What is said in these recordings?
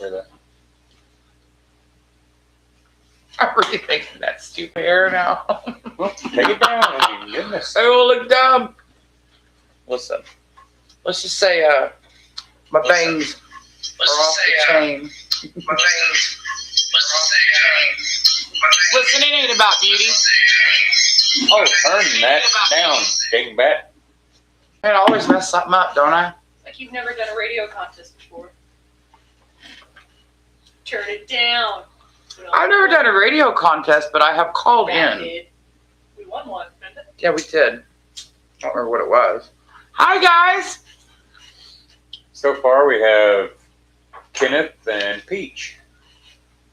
hear that. I'm really thinking that stupid hair now. Take it down. I mean, goodness. I will look dumb. Listen, let's just say my bangs are off the chain. Listen, it ain't about beauty. Oh, turn that down, dingbat. I always mess something up, don't I? Like you've never done a radio contest before. Turn it down. I've never done a radio contest, but I have called Yeah, in. we did. We won one. Yeah, we did. I don't remember what it was. Hi, guys. So far, we have Kenneth and Peach.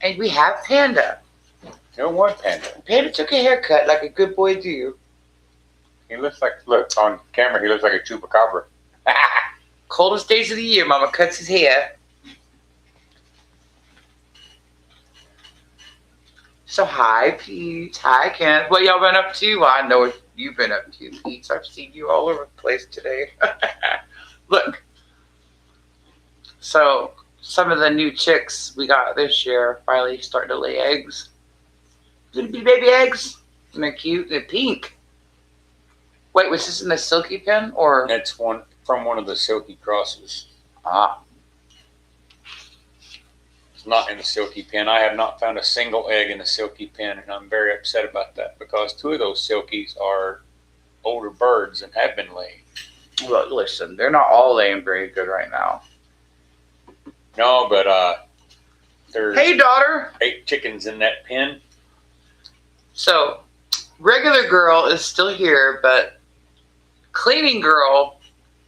And we have Panda. No one Panda. Panda took a haircut like a good boy do. He looks like, look, on camera, he looks like a chupacabra. Coldest days of the year, Mama cuts his hair. So hi, Pete. Hi, Kenneth. What y'all been up to? Well, I know what you've been up to, Pete. I've seen you all over the place today. Look. So, some of the new chicks we got this year finally starting to lay eggs. Little bitty baby eggs. And they're cute. They're pink. Wait, was this in the silky pen? Or? That's one from one of the silky crosses. Ah. It's not in the silky pen. I have not found a single egg in the silky pen, and I'm very upset about that because two of those silkies are older birds and have been laying. Well, listen, they're not all laying very good right now. No, but there's Hey, daughter. 8 chickens in that pen. So, regular girl is still here, but cleaning girl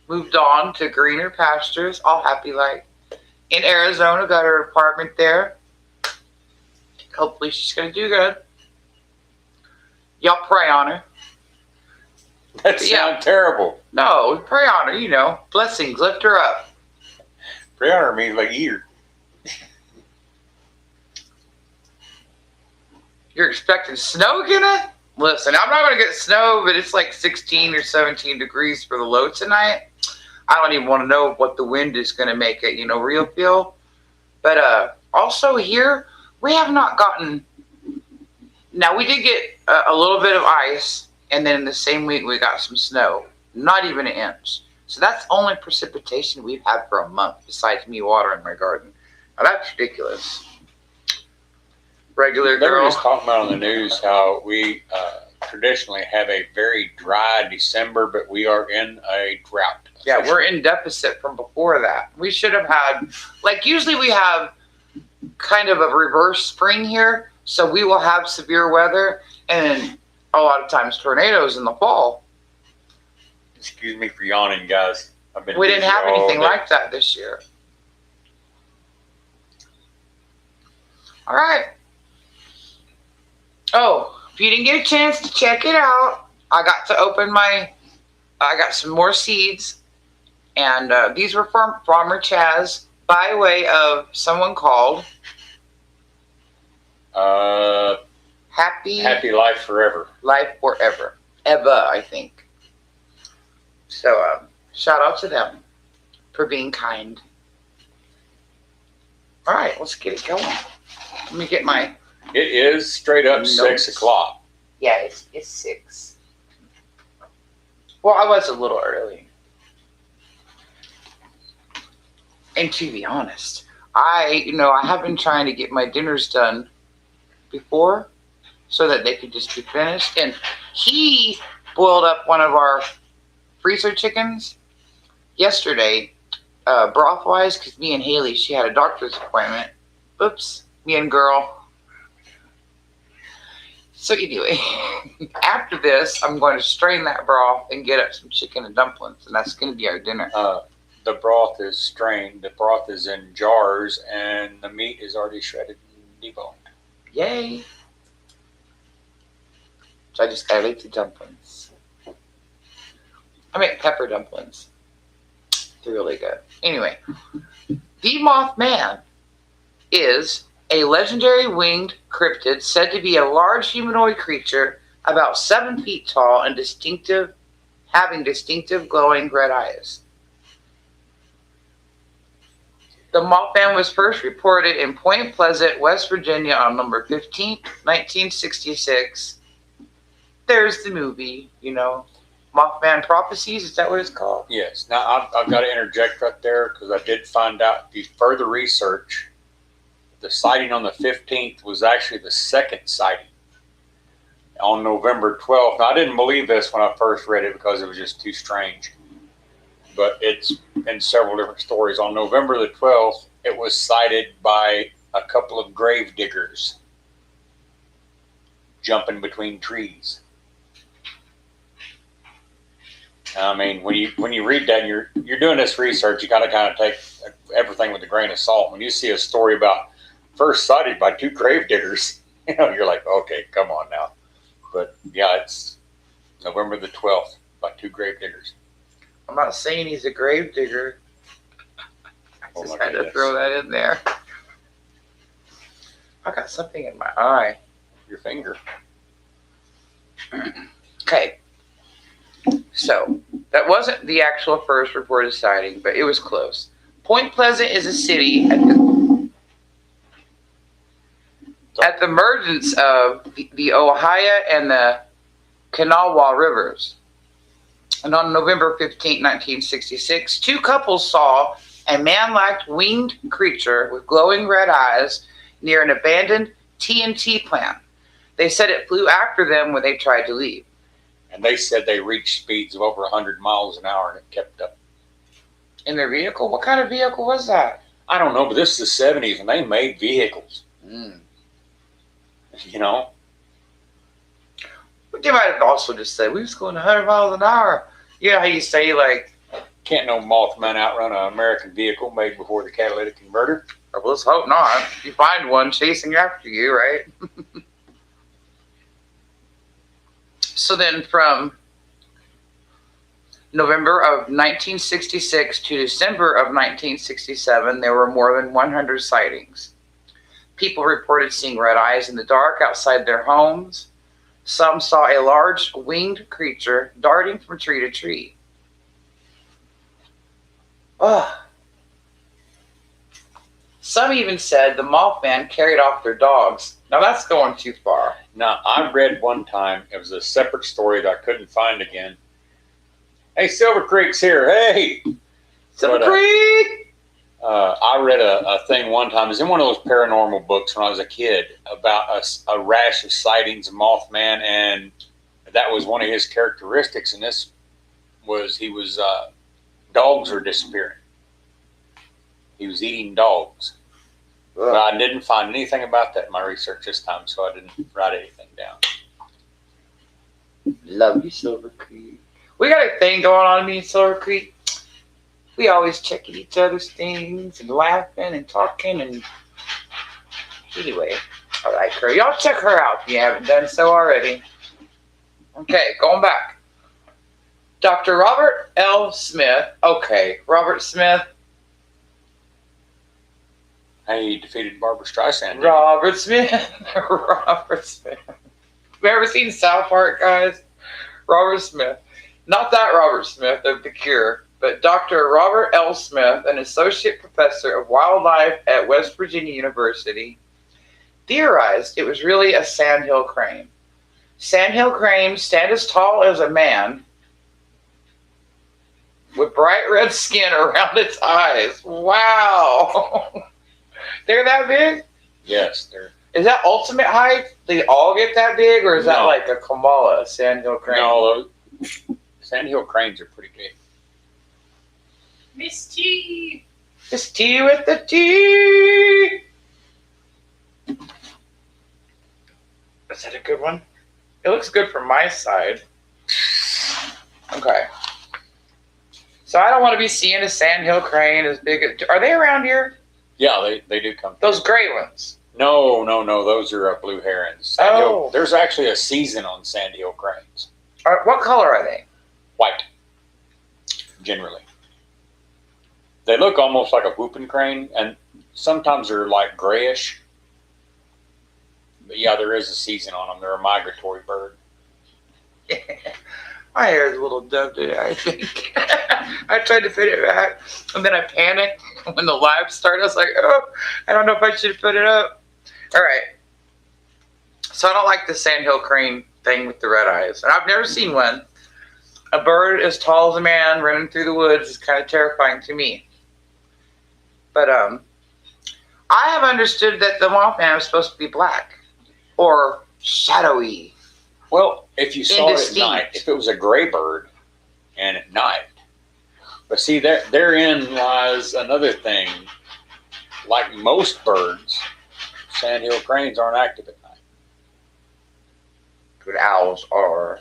moved on to greener pastures, all happy like. In Arizona, got her apartment there. Hopefully she's going to do good. Y'all pray on her. That sounds terrible. No, pray on her, you know. Blessings, lift her up. Pray on her means like ear. You're expecting snow, Kenneth? Listen, I'm not going to get snow, but it's like 16 or 17 degrees for the low tonight. I don't even want to know what the wind is going to make it, real feel. But also here, we have not gotten... Now, we did get a little bit of ice, and then in the same week, we got some snow. Not even an inch. So that's only precipitation we've had for a month, besides me watering my garden. Now, that's ridiculous. Regular They were girl. just talking about on the news how we traditionally have a very dry December, but we are in a drought. Yeah, we're in deficit from before that. We should have had, like usually we have kind of a reverse spring here, so we will have severe weather and a lot of times tornadoes in the fall. Excuse me for yawning, guys. We didn't have anything like that this year. All right. Oh, if you didn't get a chance to check it out, I got some more seeds. And these were from Farmer Chaz by way of someone called Happy Life Forever. Life Forever. Eva, I think. So shout out to them for being kind. All right, let's get it going. Let me get my... It is straight up notes. 6 o'clock. Yeah, it's 6. Well, I was a little early. And to be honest, I have been trying to get my dinners done before so that they could just be finished. And he boiled up one of our freezer chickens yesterday, broth-wise, because me and Haley, she had a doctor's appointment. Oops, me and girl. So anyway, after this, I'm going to strain that broth and get up some chicken and dumplings, and that's going to be our dinner. The broth is strained. The broth is in jars, and the meat is already shredded and deboned. Yay! So I just gotta make the dumplings. I make pepper dumplings. They're really good. Anyway, the Mothman is a legendary winged cryptid said to be a large humanoid creature about 7 feet tall and having distinctive glowing red eyes. The Mothman was first reported in Point Pleasant, West Virginia on November 15th, 1966. There's the movie, Mothman Prophecies. Is that what it's called? Yes. Now, I've got to interject right there because I did find out through further research the sighting on the 15th was actually the second sighting on November 12th. Now, I didn't believe this when I first read it because it was just too strange. But it's in several different stories. On November the 12th, it was sighted by a couple of grave diggers jumping between trees. I mean, when you read that, and you're doing this research, you got to kind of take everything with a grain of salt. When you see a story about first sighted by two grave diggers, you're like, okay, come on now. But yeah, it's November the 12th by two grave diggers. I'm not saying he's a grave digger. I just had to throw that in there. I got something in my eye. Your finger. Okay. So, that wasn't the actual first reported sighting, but it was close. Point Pleasant is a city at the emergence of the Ohio and the Kanawha rivers. And on November 15, 1966, two couples saw a man-like winged creature with glowing red eyes near an abandoned TNT plant. They said it flew after them when they tried to leave. And they said they reached speeds of over 100 miles an hour and it kept up. In their vehicle? What kind of vehicle was that? I don't know, but this is the 70s and they made vehicles. But they might have also just said, we was going 100 miles an hour. You know how you say, like... Can't no Mothman outrun an American vehicle made before the catalytic converter? Well, let's hope not. You find one chasing after you, right? So then from November of 1966 to December of 1967, there were more than 100 sightings. People reported seeing red eyes in the dark outside their homes. Some saw a large winged creature darting from tree to tree. Some even said the Mothman carried off their dogs. Now that's going too far. Now, I read one time, it was a separate story that I couldn't find again. Hey, Silver Creek's here. Hey! Silver Creek! I read a thing one time. It was in one of those paranormal books when I was a kid about a rash of sightings of Mothman, and that was one of his characteristics. And this was, dogs were disappearing. He was eating dogs. But I didn't find anything about that in my research this time, so I didn't write anything down. Love you, Silver Creek. We got a thing going on me in Silver Creek. We always checking each other's things and laughing and talking and... Anyway, I like her. Y'all check her out if you haven't done so already. Okay, going back. Dr. Robert L. Smith. Okay, Robert Smith. He defeated Barbara Streisand. Robert Smith. Robert Smith. You ever seen South Park, guys? Robert Smith. Not that Robert Smith of The Cure, but Dr. Robert L. Smith, an associate professor of wildlife at West Virginia University, theorized it was really a sandhill crane. Sandhill cranes stand as tall as a man with bright red skin around its eyes. Wow. They're that big? Yes, they're. Is that ultimate height? They all get that big, or is that like a Kamala, a sandhill crane? No, sandhill cranes are pretty big. Miss T. Miss T with the T. Is that a good one? It looks good from my side. Okay. So I don't want to be seeing a sandhill crane as big as... Are they around here? Yeah, they do come. Those gray ones. No. Those are blue herons. Sandhill, there's actually a season on sandhill cranes. What color are they? White. Generally. They look almost like a whooping crane, and sometimes they're like grayish. But yeah, there is a season on them. They're a migratory bird. My hair is a little done today, I think. I tried to put it back, and then I panicked when the live started. I was like, oh, I don't know if I should put it up. All right. So I don't like the sandhill crane thing with the red eyes. And I've never seen one. A bird as tall as a man running through the woods is kind of terrifying to me. But I have understood that the Mothman is supposed to be black or shadowy. Well, if you saw it at Indistinct. night, if it was a gray bird and at night. But see, therein lies another thing. Like most birds, sandhill cranes aren't active at night. But owls are.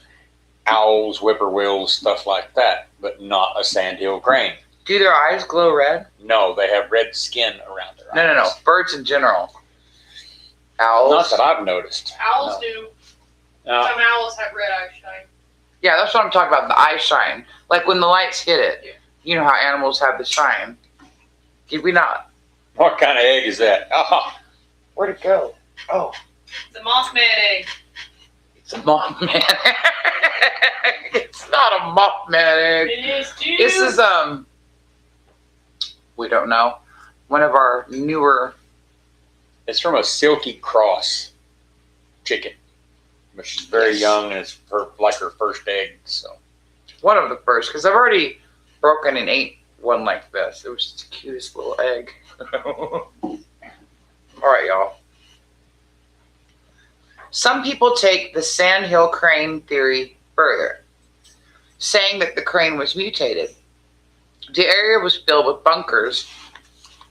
Owls, whippoorwills, stuff like that, but not a sandhill crane. Do their eyes glow red? No, they have red skin around their eyes. No. Birds in general. Owls. Not that I've noticed. Owls No. do. No. Some owls have red eye shine. Yeah, that's what I'm talking about. The eye shine. Like when the lights hit it. Yeah. You know how animals have the shine. Did we not? What kind of egg is that? Oh, Where'd it go? Oh. It's a Mothman egg. It's a Mothman. It's not a Mothman egg. It is too. This is, we don't know. One of our newer. it's from a silky cross chicken. But she's very Yes. young and it's like her first egg. So One of the first. Because I've already broken and ate one like this. It was just the cutest little egg. All right, y'all. Some people take the sandhill crane theory further, saying that the crane was mutated. The area was filled with bunkers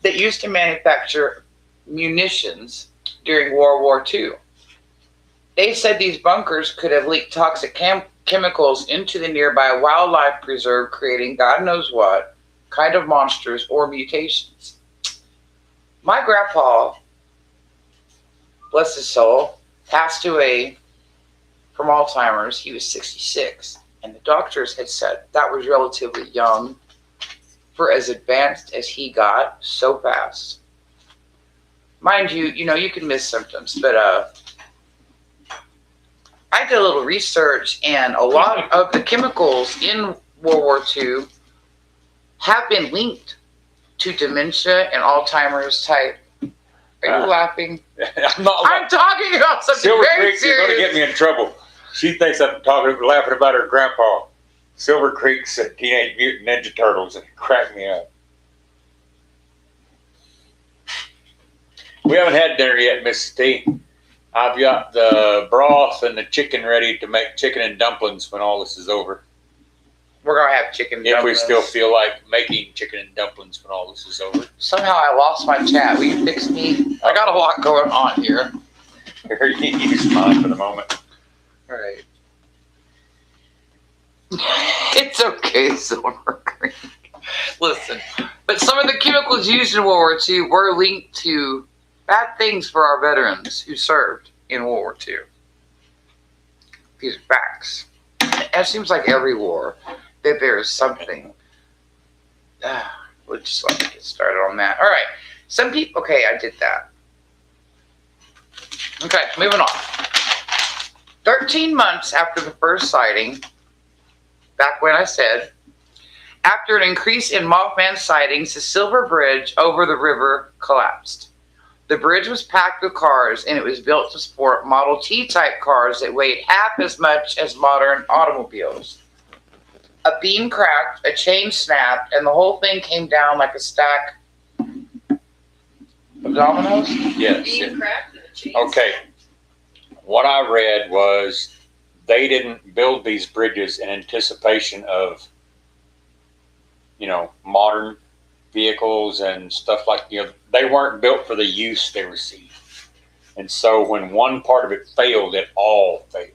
that used to manufacture munitions during World War II. They said these bunkers could have leaked toxic chemicals into the nearby wildlife preserve, creating God knows what kind of monsters or mutations. My grandpa, bless his soul, passed away from Alzheimer's. He was 66, and the doctors had said that was relatively young for as advanced as he got so fast. Mind you, you can miss symptoms, but I did a little research, and a lot of the chemicals in World War II have been linked to dementia and Alzheimer's type. Are you laughing? I'm not. I'm talking about something Silver very Creek is going to get serious. me in trouble. She thinks I'm laughing about her grandpa. Silver Creek's Teenage Mutant Ninja Turtles, and it cracked me up. We haven't had dinner yet, Mrs. T. I've got the broth and the chicken ready to make chicken and dumplings when all this is over. We're going to have chicken If we dumplings. still feel like making chicken and dumplings when all this is over. Somehow I lost my chat. Will you fix me? I got a lot going on here. Here, you use mine for the moment. All right. It's okay, Silver Creek. Listen, but some of the chemicals used in World War II were linked to bad things for our veterans who served in World War II. These are facts. It seems like every war that there is something. We'll just let me get started on that. All right. Some people. Okay, I did that. Okay, moving on. 13 months after the first sighting, back when I said, after an increase in Mothman sightings, the Silver Bridge over the river collapsed. The bridge was packed with cars, and it was built to support Model T type cars that weighed half as much as modern automobiles. A beam cracked, a chain snapped, and the whole thing came down like a stack of dominoes. Yes. Being cracked in the cheese. Okay. What I read was they didn't build these bridges in anticipation of, modern vehicles and stuff like, they weren't built for the use they received. And so when one part of it failed, it all failed.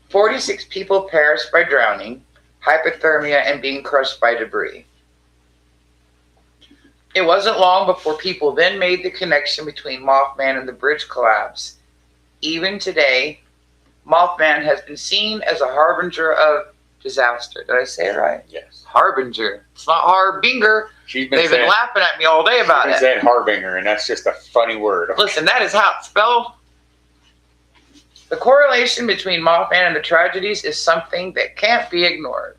46 people perished by drowning, hypothermia, and being crushed by debris. It wasn't long before people then made the connection between Mothman and the bridge collapse. Even today, Mothman has been seen as a harbinger of disaster. Did I say it right? Yes. Harbinger. It's not Harbinger. She's been They've been saying, laughing at me all day about she's it. saying Harbinger, and that's just a funny word. Listen, that is how it's spelled. The correlation between Mothman and the tragedies is something that can't be ignored.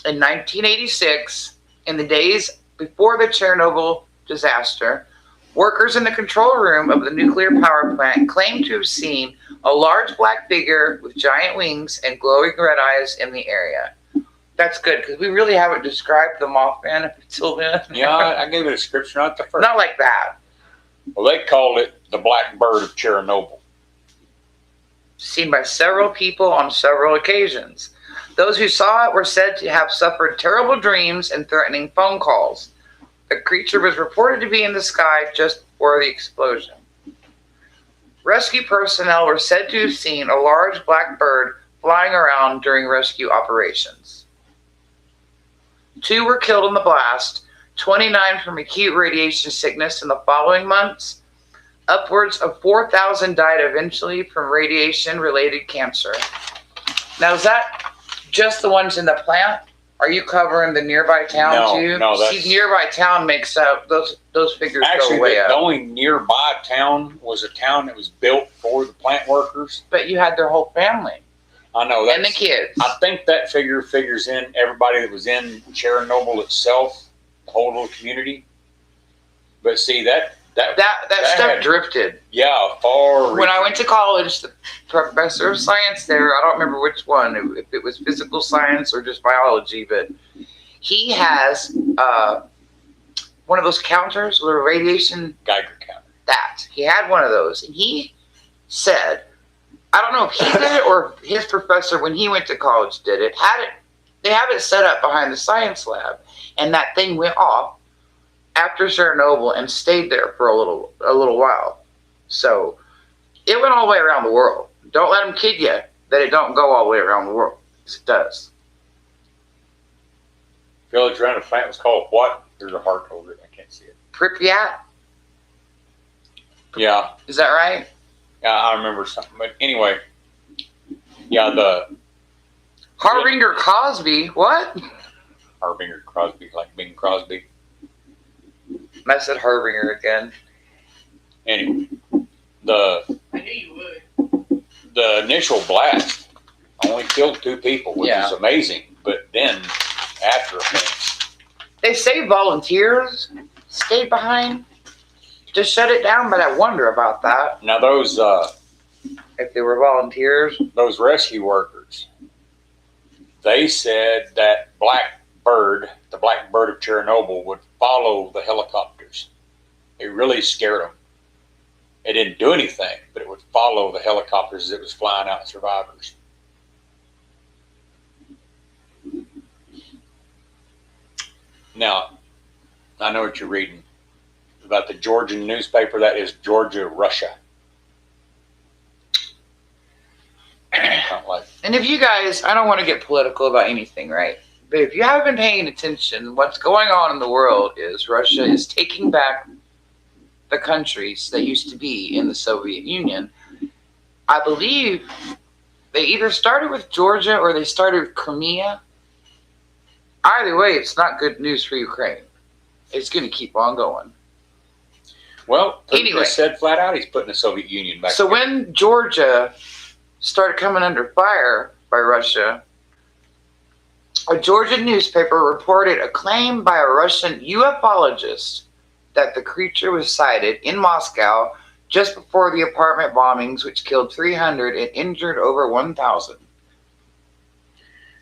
In 1986, in the days before the Chernobyl disaster, workers in the control room of the nuclear power plant claimed to have seen a large black figure with giant wings and glowing red eyes in the area. That's good, because we really haven't described the Mothman up until then. Yeah, I gave it a description right at the first. Not like that. Well, they called it the Black Bird of Chernobyl. Seen by several people on several occasions. Those who saw it were said to have suffered terrible dreams and threatening phone calls. The creature was reported to be in the sky just before the explosion. Rescue personnel were said to have seen a large black bird flying around during rescue operations. 2 were killed in the blast, 29 from acute radiation sickness in the following months. Upwards of 4,000 died eventually from radiation-related cancer. Now, is that just the ones in the plant? Are you covering the nearby town too? No, that's... See, nearby town makes up, those figures actually, go way up. The only nearby town was a town that was built for the plant workers. But you had their whole family. I know that. And the kids. I think that figures in everybody that was in Chernobyl itself, the whole little community. But see, that stuff drifted. Yeah, far. When I went to college, the professor of science there, I don't remember which one, if it was physical science or just biology, but he has one of those counters with a radiation Geiger counter. That he had one of those, and he said, I don't know if he did it or his professor when he went to college did it. They have it set up behind the science lab, and that thing went off after Chernobyl and stayed there for a little while. So it went all the way around the world. Don't let them kid you that it don't go all the way around the world. It does. Village around the plant was called what? There's a heart over it. I can't see it. Pripyat? Yeah. Is that right? Yeah, I remember something. But anyway, yeah, the Harbinger Cosby. What? Harbinger Crosby, like Bing Crosby. I said Harbinger again. Anyway, I knew you would. the initial blast only killed 2 people, which is amazing. But then, after effects, they say volunteers stayed behind to shut it down, but I wonder about that. Now those, if they were volunteers, those rescue workers, they said that Black Bird, the Black Bird of Chernobyl, would follow the helicopters. It really scared them. It didn't do anything, but it would follow the helicopters as it was flying out survivors. Now, I know what you're reading about the Georgian newspaper. That is Georgia, Russia. And if you guys, I don't want to get political about anything, right? But if you haven't been paying attention, what's going on in the world is Russia is taking back the countries that used to be in the Soviet Union. I believe they either started with Georgia or they started with Crimea. Either way, it's not good news for Ukraine. It's going to keep on going. Well, anyway, just said flat out he's putting the Soviet Union back. So when Georgia started coming under fire by Russia, a Georgian newspaper reported a claim by a Russian ufologist that the creature was sighted in Moscow just before the apartment bombings, which killed 300 and injured over 1,000.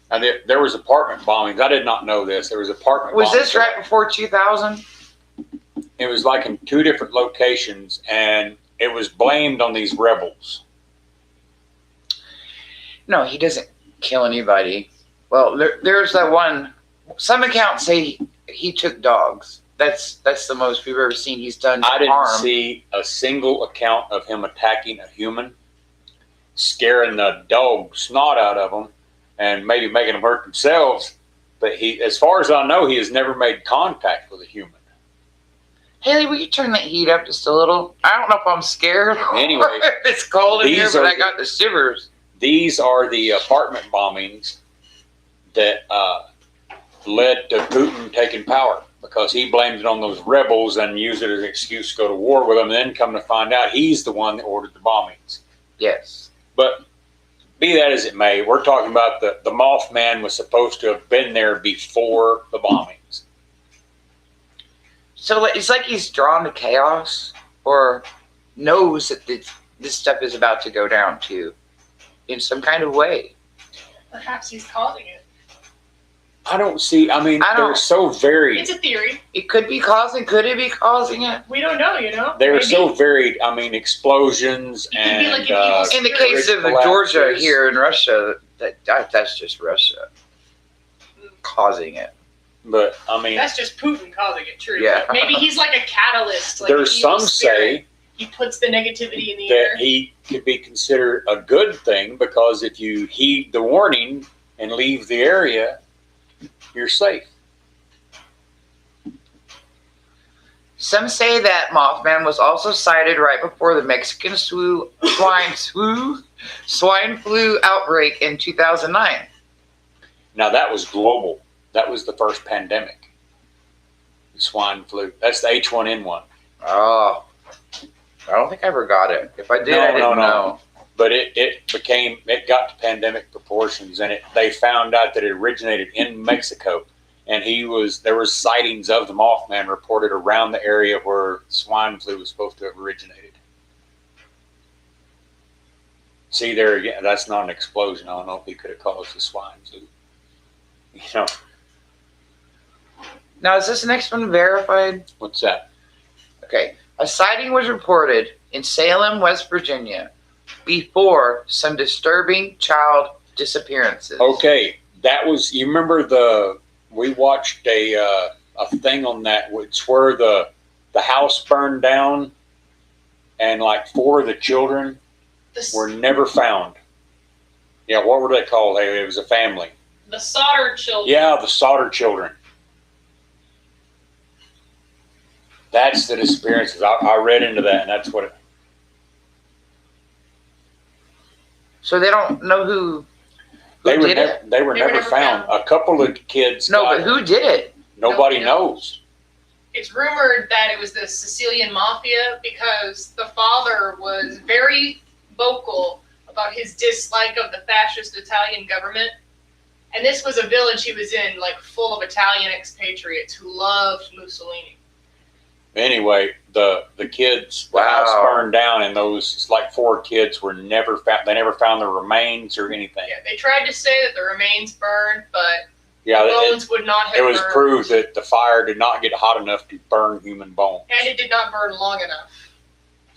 Now, there was apartment bombings. I did not know this. There was apartment bombings. Was this right before 2000? It was like in 2 different locations, and it was blamed on these rebels. No, he doesn't kill anybody. Well, there's that one. Some accounts say he took dogs. That's the most we've ever seen he's done harm. I didn't see a single account of him attacking a human, scaring the dog snot out of them, and maybe making them hurt themselves. But he, as far as I know, he has never made contact with a human. Haley, will you turn that heat up just a little? I don't know if I'm scared. Anyway, it's cold in here, but I got the shivers. These are the apartment bombings that led to Putin taking power, because he blamed it on those rebels and used it as an excuse to go to war with them, and then come to find out he's the one that ordered the bombings. Yes. But be that as it may, we're talking about the Mothman was supposed to have been there before the bombings. So it's like he's drawn to chaos, or knows that this stuff is about to go down too, in some kind of way. Perhaps he's causing it. I don't see. I mean, they're so varied. It's a theory. It could be causing. Could it be causing it? We don't know. They're Maybe. so varied. I mean, explosions It could be like and an evil In the case of collapses. Georgia here in Russia, that's just Russia causing it. But I mean, That's just Putin causing it. True. Yeah. But maybe he's like a catalyst. Like there's an evil some spirit. say He puts the negativity in the that air. he could be considered a good thing because if you heed the warning and leave the area, you're safe. Some say that Mothman was also sighted right before the Mexican swine flu outbreak in 2009. Now that was global. That was the first pandemic. The swine flu. That's the H1N1. Oh, I don't think I ever got it. If I did, I didn't know. But it got to pandemic proportions, and they found out that it originated in Mexico, and there was sightings of the Mothman reported around the area where swine flu was supposed to have originated. See there again, that's not an explosion. I don't know if he could have caused the swine flu. Now, is this next one verified? What's that? Okay. A sighting was reported in Salem, West Virginia, before some disturbing child disappearances. Okay, that was. You remember we watched a thing on that. It's where the house burned down, and like 4 of the children were never found. Yeah, what were they called? It was a family. The solder children. Yeah, the solder children. That's the disappearances. I read into that, and that's what. So they don't know who They did it? were never found. A couple of kids. No, but who did it? Nobody Nobody knows. It's rumored that it was the Sicilian mafia because the father was very vocal about his dislike of the fascist Italian government. And this was a village he was in, like full of Italian expatriates who loved Mussolini. Anyway, the kids, the house burned down, and those like 4 kids were never found. They never found the remains or anything. Yeah, they tried to say that the remains burned, but Yeah, the bones would not have it was burned. proved that the fire did not get hot enough to burn human bones. And it did not burn long enough.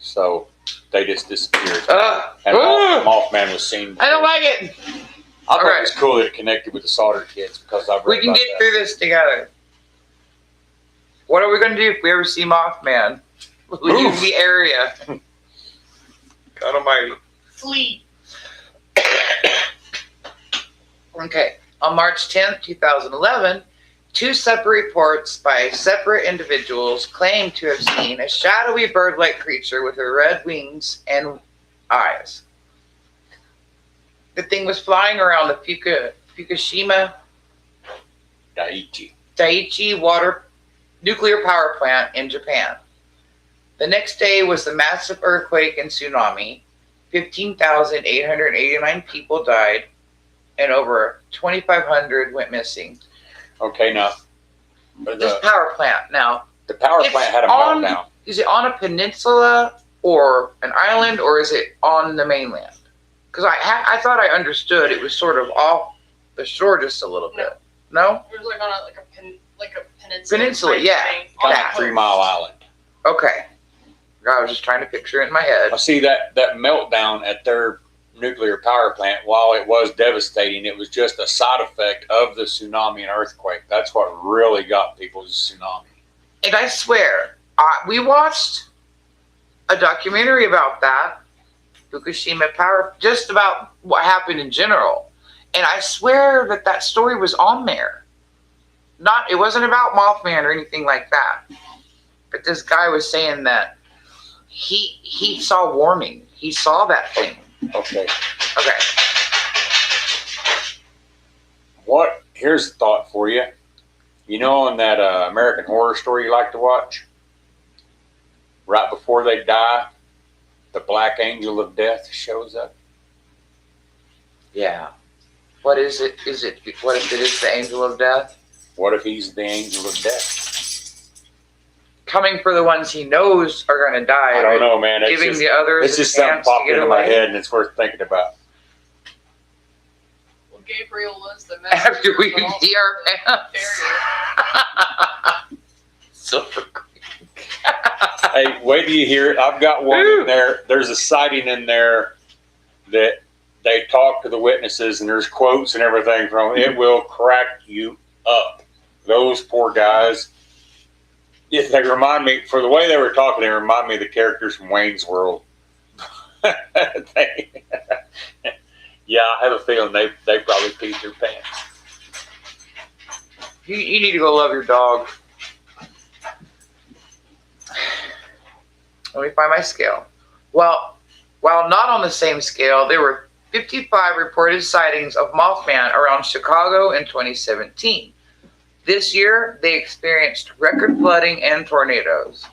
So they just disappeared. Ugh. And Ugh. Mothman was seen. I don't like it. I thought Okay. it was cool that it connected with the solder kids because I've read We can about get that. through this together. What are we going to do if we ever see Mothman? Leave Oof. the area. God almighty. Flee. Okay. On March 10th, 2011, 2 separate reports by separate individuals claimed to have seen a shadowy bird-like creature with red wings and eyes. The thing was flying around the Fukushima Daiichi nuclear power plant in Japan. The next day was the massive earthquake and tsunami. 15,889 people died, and over 2,500 went missing. Okay, now This power plant, now, the power It's plant had a on- meltdown. is it on a peninsula or an island, or is it on the mainland? Because I thought I understood it was sort of off the shore just a little bit. No? It was like on a peninsula. Peninsula, type yeah. thing. Kind Yeah. of 3 Mile Island. Okay. I was just trying to picture it in my head. I see that meltdown at their nuclear power plant, while it was devastating, it was just a side effect of the tsunami and earthquake. That's what really got people was the tsunami. And I swear, we watched a documentary about that, Fukushima power, just about what happened in general. And I swear that story was on there. It wasn't about Mothman or anything like that. But this guy was saying that he saw warning. He saw that thing. Okay. Okay. Here's a thought for you. You know, in that American Horror Story you like to watch? Right before they die, the black angel of death shows up. Yeah. What is it? What if it is the angel of death? What if he's the angel of death? Coming for the ones he knows are going to die. I don't know, man. It's Giving just, the others it's just something chance to popped get into my away. head, and it's worth thinking about. Well, Gabriel was the messenger. After we of all see our the pants. Silver Creek. Hey, wait till you hear it. I've got one in there. There's a sighting in there that they talk to the witnesses, and there's quotes and everything from it. It will crack you up. Those poor guys. Yeah, they remind me, for the way they were talking, they remind me of the characters from Wayne's World. Yeah, I have a feeling they probably peed their pants. You need to go love your dog. Let me find my scale. Well, while not on the same scale, there were 55 reported sightings of Mothman around Chicago in 2017. This year, they experienced record flooding and tornadoes.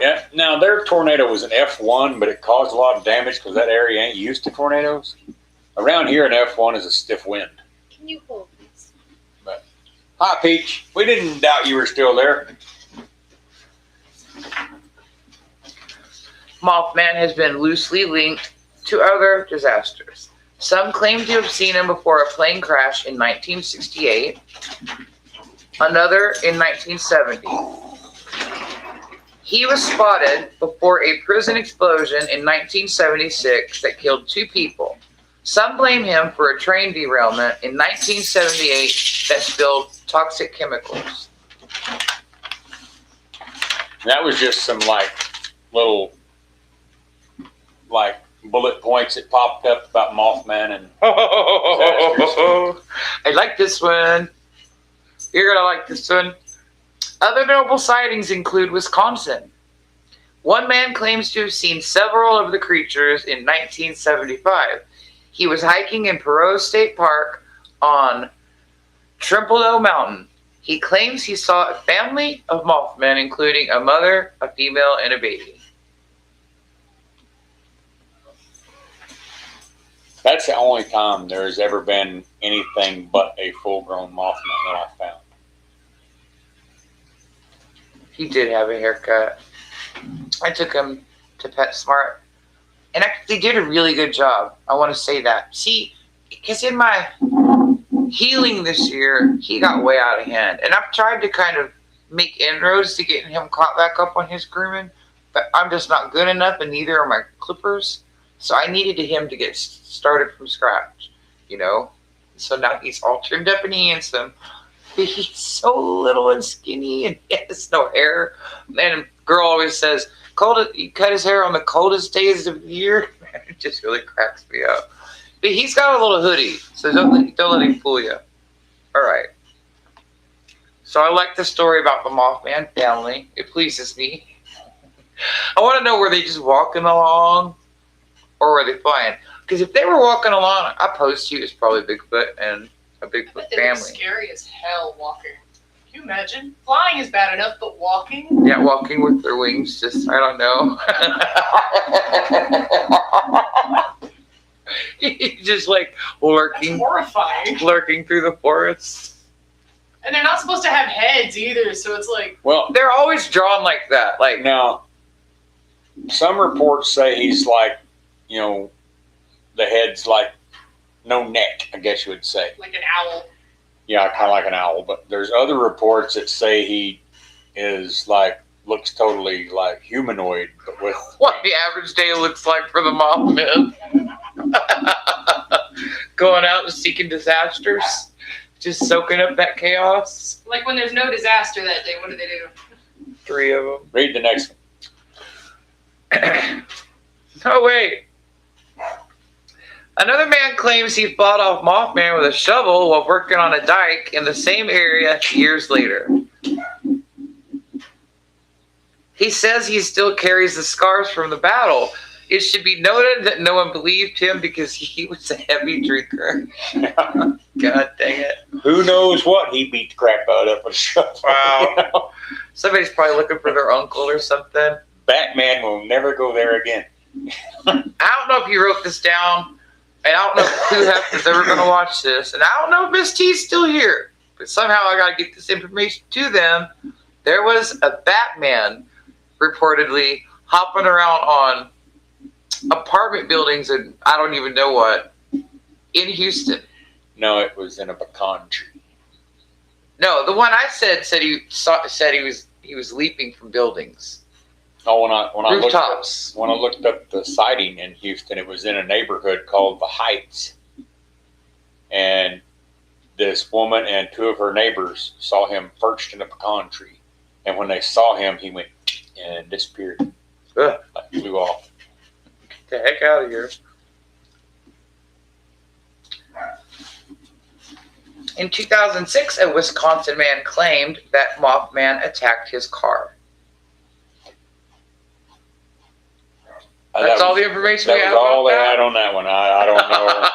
Yeah, now their tornado was an F1, but it caused a lot of damage because that area ain't used to tornadoes. Around here, an F1 is a stiff wind. Can you hold this? Hi, Peach. We didn't doubt you were still there. Mothman has been loosely linked to other disasters. Some claim to have seen him before a plane crash in 1968, another in 1970. He was spotted before a prison explosion in 1976 that killed 2 people. Some blame him for a train derailment in 1978 that spilled toxic chemicals. That was just some little bullet points that popped up about Mothman and I like this one. You're going to like this one. Other notable sightings include Wisconsin. One man claims to have seen several of the creatures in 1975. He was hiking in Perot State Park on Trempealeau Mountain. He claims he saw a family of Mothman, including a mother, a female, and a baby. that's the only time there has ever been anything but a full-grown Mothman that I found. He did have a haircut. I took him to PetSmart, and they did a really good job. I want to say that. See, because in my healing this year, he got way out of hand, and I've tried to kind of make inroads to getting him caught back up on his grooming, but I'm just not good enough, and neither are my clippers. So I needed him to get started from scratch, you know. So now he's all trimmed up and handsome. But he's so little and skinny, and he has no hair. And girl always says, "You cut his hair on the coldest days of the year." Man, it just really cracks me up. But he's got a little hoodie, so don't let him fool you. All right. So I like the story about the Mothman family. It pleases me. I want to know, were they just walking along, or were they flying? Because if they were walking along, I pose to you it's probably Bigfoot and a Bigfoot It was family. scary as hell walking. Can you imagine? Flying is bad enough, but walking? Yeah, walking with their wings, just, I don't know. Just like That's lurking horrifying. through the forest. And they're not supposed to have heads either, so it's like, Well, They're always drawn like that. Like, now, some reports say he's the head's no neck, I guess you would say. like an owl. Yeah, kind of like an owl. But there's other reports that say he is looks totally humanoid, but with what the average day looks like for the Mothman. Going out and seeking disasters. Just soaking up that chaos. Like when there's no disaster that day, what do they do? 3 of them. Read the next one. No, wait. Another man claims he fought off Mothman with a shovel while working on a dike in the same area years later. He says he still carries the scars from the battle. It should be noted that no one believed him because he was a heavy drinker. God dang it. Who knows what he beat the crap out of with a shovel. Wow. Somebody's probably looking for their uncle or something. Batman will never go there again. I don't know if you wrote this down, and I don't know who is ever going to watch this, and I don't know if Miss T's still here, but somehow I got to get this information to them. There was a Batman reportedly hopping around on apartment buildings and I don't even know what in Houston. No, it was in a pecan tree. No, the one I said he was leaping from buildings. Oh, when I Rooftops. looked up the sighting in Houston, it was in a neighborhood called the Heights, and this woman and two of her neighbors saw him perched in a pecan tree, and when they saw him, he went and disappeared. Ugh. Like flew off. Get the heck out of here. In 2006, a Wisconsin man claimed that Mothman attacked his car. That's all the information we have. That was all they about had on that one. I don't know.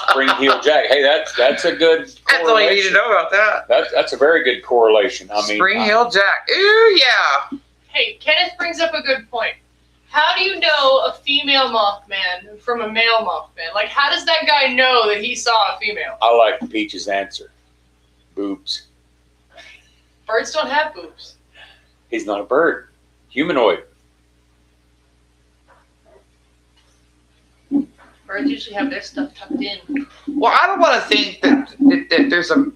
Spring Heel Jack. Hey, that's a good correlation. That's all you need to know about that. That's a very good correlation. I mean, Spring Heel Jack. Ooh, yeah. Hey, Kenneth brings up a good point. How do you know a female Mothman from a male Mothman? Like, how does that guy know that he saw a female? I like Peach's answer. Boobs. Birds don't have boobs. He's not a bird. Humanoid. Birds usually have their stuff tucked in. Well, I don't want to think that there's a.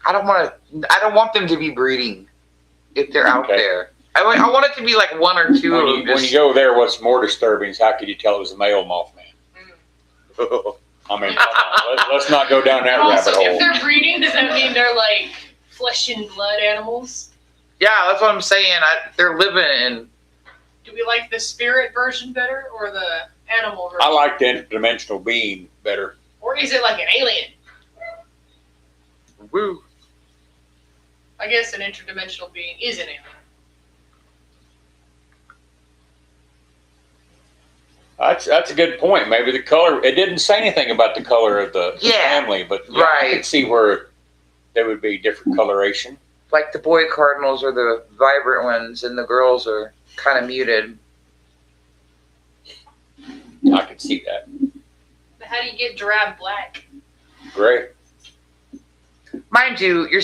I don't want them to be breeding if they're out there. I want it to be like one or two of them. When you go there, what's more disturbing is how could you tell it was a male Mothman? I mean, come on, let's not go down that Also, rabbit hole. if they're breeding, does that mean they're like flesh and blood animals? Yeah, that's what I'm saying. They're living in. Do we like the spirit version better or the animal version? I like the interdimensional being better. Or is it like an alien? Woo. I guess an interdimensional being is an alien. That's a good point. Maybe the color. It didn't say anything about the color of the family, but yeah, I could see where there would be different coloration. Like the boy cardinals are the vibrant ones, and the girls are kind of muted. I could see that. But how do you get drab black? Great. Mind you, if you're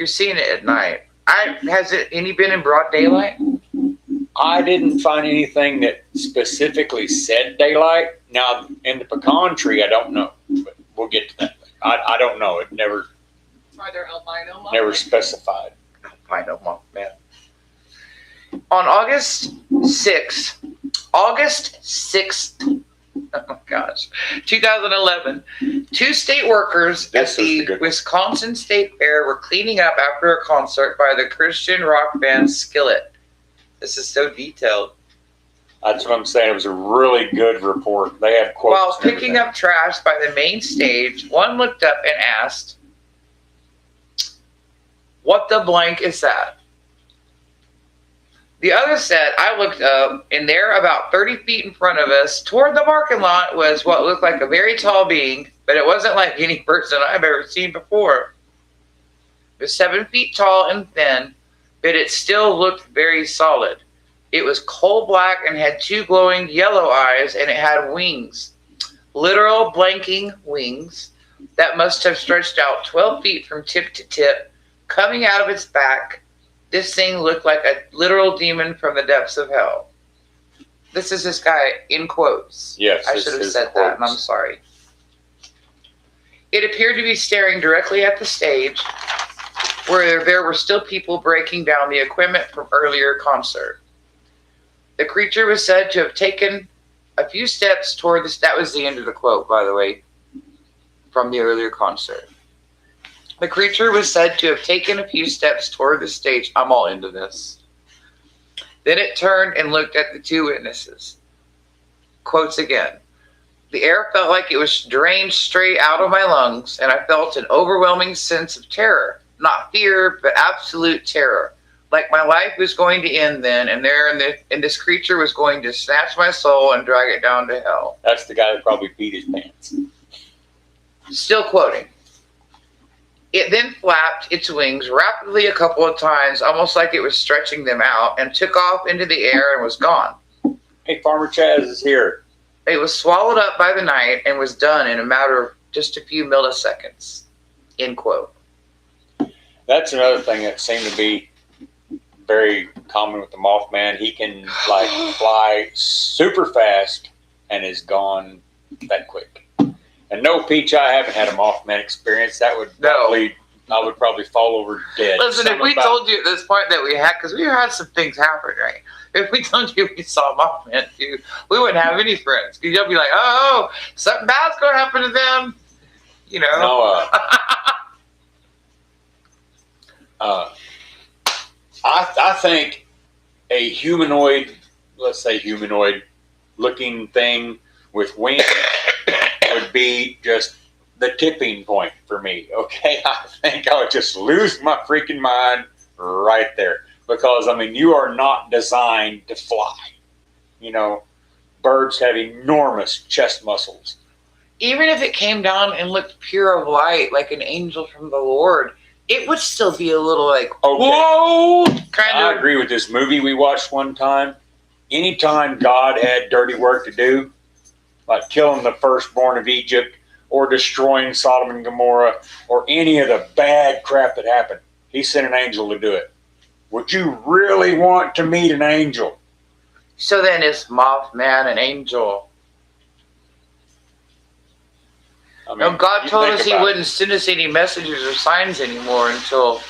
seeing it at night. Has it any been in broad daylight? I didn't find anything that specifically said daylight. Now, in the pecan tree, I don't know, but we'll get to that. I don't know. It never. Are there albino Mothman? Never specified. Albino Mothman. On August 6th, oh my gosh, 2011, two state workers at the Wisconsin State Fair were cleaning up after a concert by the Christian rock band Skillet. This is so detailed. That's what I'm saying. It was a really good report. They have quotes. While picking up trash by the main stage, one looked up and asked, "What the blank is that?" The other said, "I looked up, and there about 30 feet in front of us, toward the parking lot, was what looked like a very tall being, but it wasn't like any person I've ever seen before. It was 7 feet tall and thin, but it still looked very solid. It was coal black and had two glowing yellow eyes, and it had wings, literal blanking wings, that must have stretched out 12 feet from tip to tip, coming out of its back. This thing looked like a literal demon from the depths of hell." This is this guy in quotes. Yes, I should have said that, and I'm sorry. It appeared to be staring directly at the stage, where there were still people breaking down the equipment from earlier concert. The creature was said to have taken a few steps toward this. That was the end of the quote, by the way, from the earlier concert. The creature was said to have taken a few steps toward the stage. I'm all into this. Then it turned and looked at the two witnesses. Quotes again. "The air felt like it was drained straight out of my lungs, and I felt an overwhelming sense of terror. Not fear, but absolute terror. Like my life was going to end then, and this creature was going to snatch my soul and drag it down to hell." That's the guy that probably peed his pants. Still quoting. It then flapped its wings rapidly a couple of times, almost like it was stretching them out, and took off into the air and was gone. Hey, Farmer Chaz is here. It was swallowed up by the night and was done in a matter of just a few milliseconds. End quote. That's another thing that seemed to be very common with the Mothman. He can like fly super fast and is gone that quick. And no, Peach, I haven't had a Mothman experience. That would I would probably fall over dead. Listen, if we told you at this point that we had, because we had some things happen, right? If we told you we saw Mothman too, we wouldn't have any friends. Because you'll be like, oh, something bad's going to happen to them. You know? No, I think a humanoid, let's say humanoid looking thing with wings would be just the tipping point for me. Okay, I think I would just lose my freaking mind right there. Because, I mean, you are not designed to fly. You know, birds have enormous chest muscles. Even if it came down and looked pure of light, like an angel from the Lord, it would still be a little like, whoa, kind I of. agree with this movie we watched one time. Anytime God had dirty work to do, like killing the firstborn of Egypt or destroying Sodom and Gomorrah or any of the bad crap that happened, he sent an angel to do it. Would you really want to meet an angel? So then is Mothman an angel? I mean, No, God told us he about wouldn't send us any messages or signs anymore until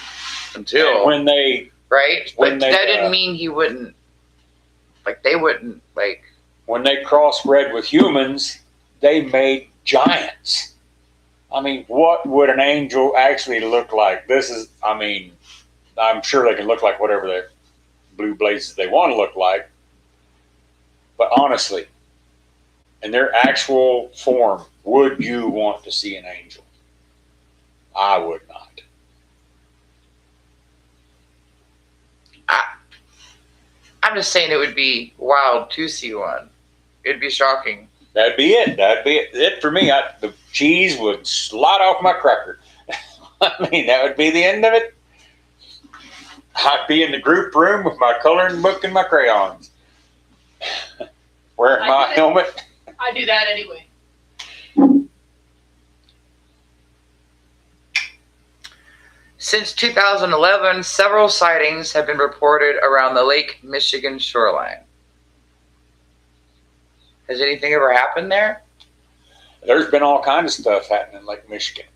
And when they right? when But they, that didn't mean he wouldn't, like they wouldn't, like. when they crossbred with humans, they made giants. I mean, what would an angel actually look like? This is, I mean, I'm sure they can look like whatever their blue blazes they want to look like. But honestly, in their actual form, would you want to see an angel? I would not. I'm just saying it would be wild to see one. It'd be shocking. That'd be it. That'd be it for me. The cheese would slide off my cracker. I mean, that would be the end of it. I'd be in the group room with my coloring book and my crayons. Wearing my helmet. I do that anyway. Since 2011, several sightings have been reported around the Lake Michigan shoreline. Has anything ever happened there? There's been all kinds of stuff happening in Lake Michigan.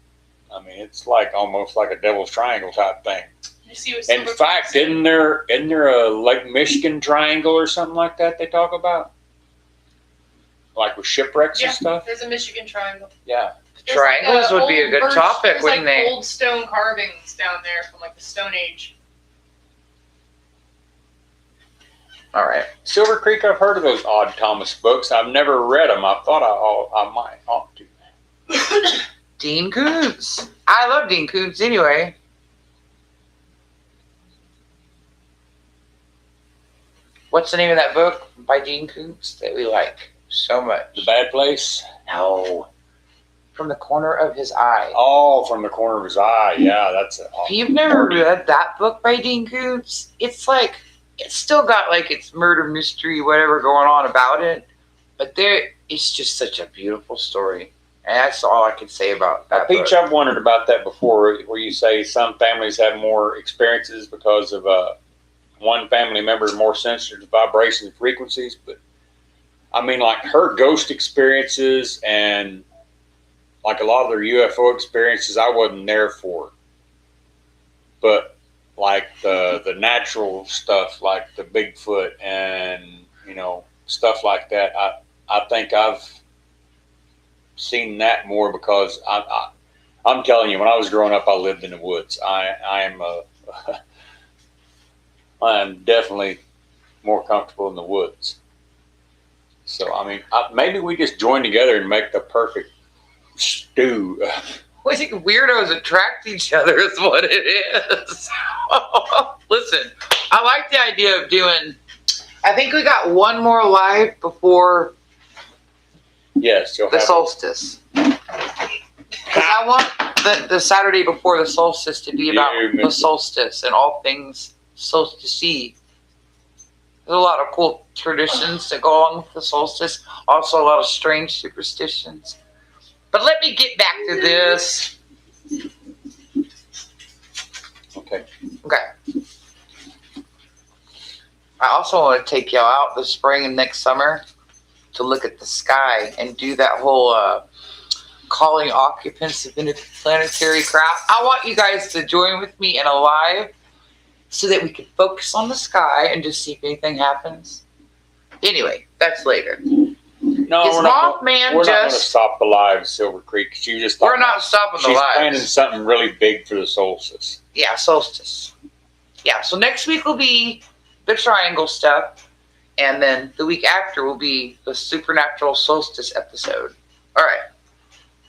I mean, it's like almost like a Devil's Triangle type thing. You see what In fact, isn't there a Lake Michigan Triangle or something like that they talk about? Like with shipwrecks and stuff? There's a Michigan Triangle. Yeah. Triangles would be a good topic, wouldn't they? There's old stone carvings down there from like the Stone Age. All right. Silver Creek, I've heard of those Odd Thomas books. I've never read them. I thought I might ought to. Dean Koontz. I love Dean Koontz anyway. What's the name of that book by Dean Koontz that we like so much? The Bad Place? No. From the Corner of His Eye. Oh, From the Corner of His Eye. Yeah, that's it. If you've never read that book by Dean Koontz, it's like, it's still got like its murder mystery, whatever going on about it. But it's just such a beautiful story. And that's all I can say about that Peach, book. I've wondered about that before, where you say some families have more experiences because of one family member is more sensitive to vibrations and frequencies. But I mean, like her ghost experiences and like a lot of their UFO experiences, I wasn't there for. But like the natural stuff, like the Bigfoot and, you know, stuff like that, I think I've seen that more because I'm telling you, when I was growing up, I lived in the woods. I am definitely more comfortable in the woods. So, I mean, maybe we just join together and make the perfect stew. I think weirdos attract each other is what it is. Listen, I like the idea of doing, I think we got one more live before Yes, the solstice. Because I the Saturday before the solstice to be about the solstice and all things solstice. There's a lot of cool traditions that go along with the solstice. Also, a lot of strange superstitions. But let me get back to this. Okay. I also want to take y'all out this spring and next summer to look at the sky and do that whole calling occupants of interplanetary craft. I want you guys to join with me in a live so that we can focus on the sky and just see if anything happens. Anyway, that's later. No, Is we're not Mothman going to stop the live, Silver Creek. We're not stopping the live. She's planning something really big for the solstice. Yeah, solstice. Yeah, so next week will be the triangle stuff, and then the week after will be the supernatural solstice episode. All right.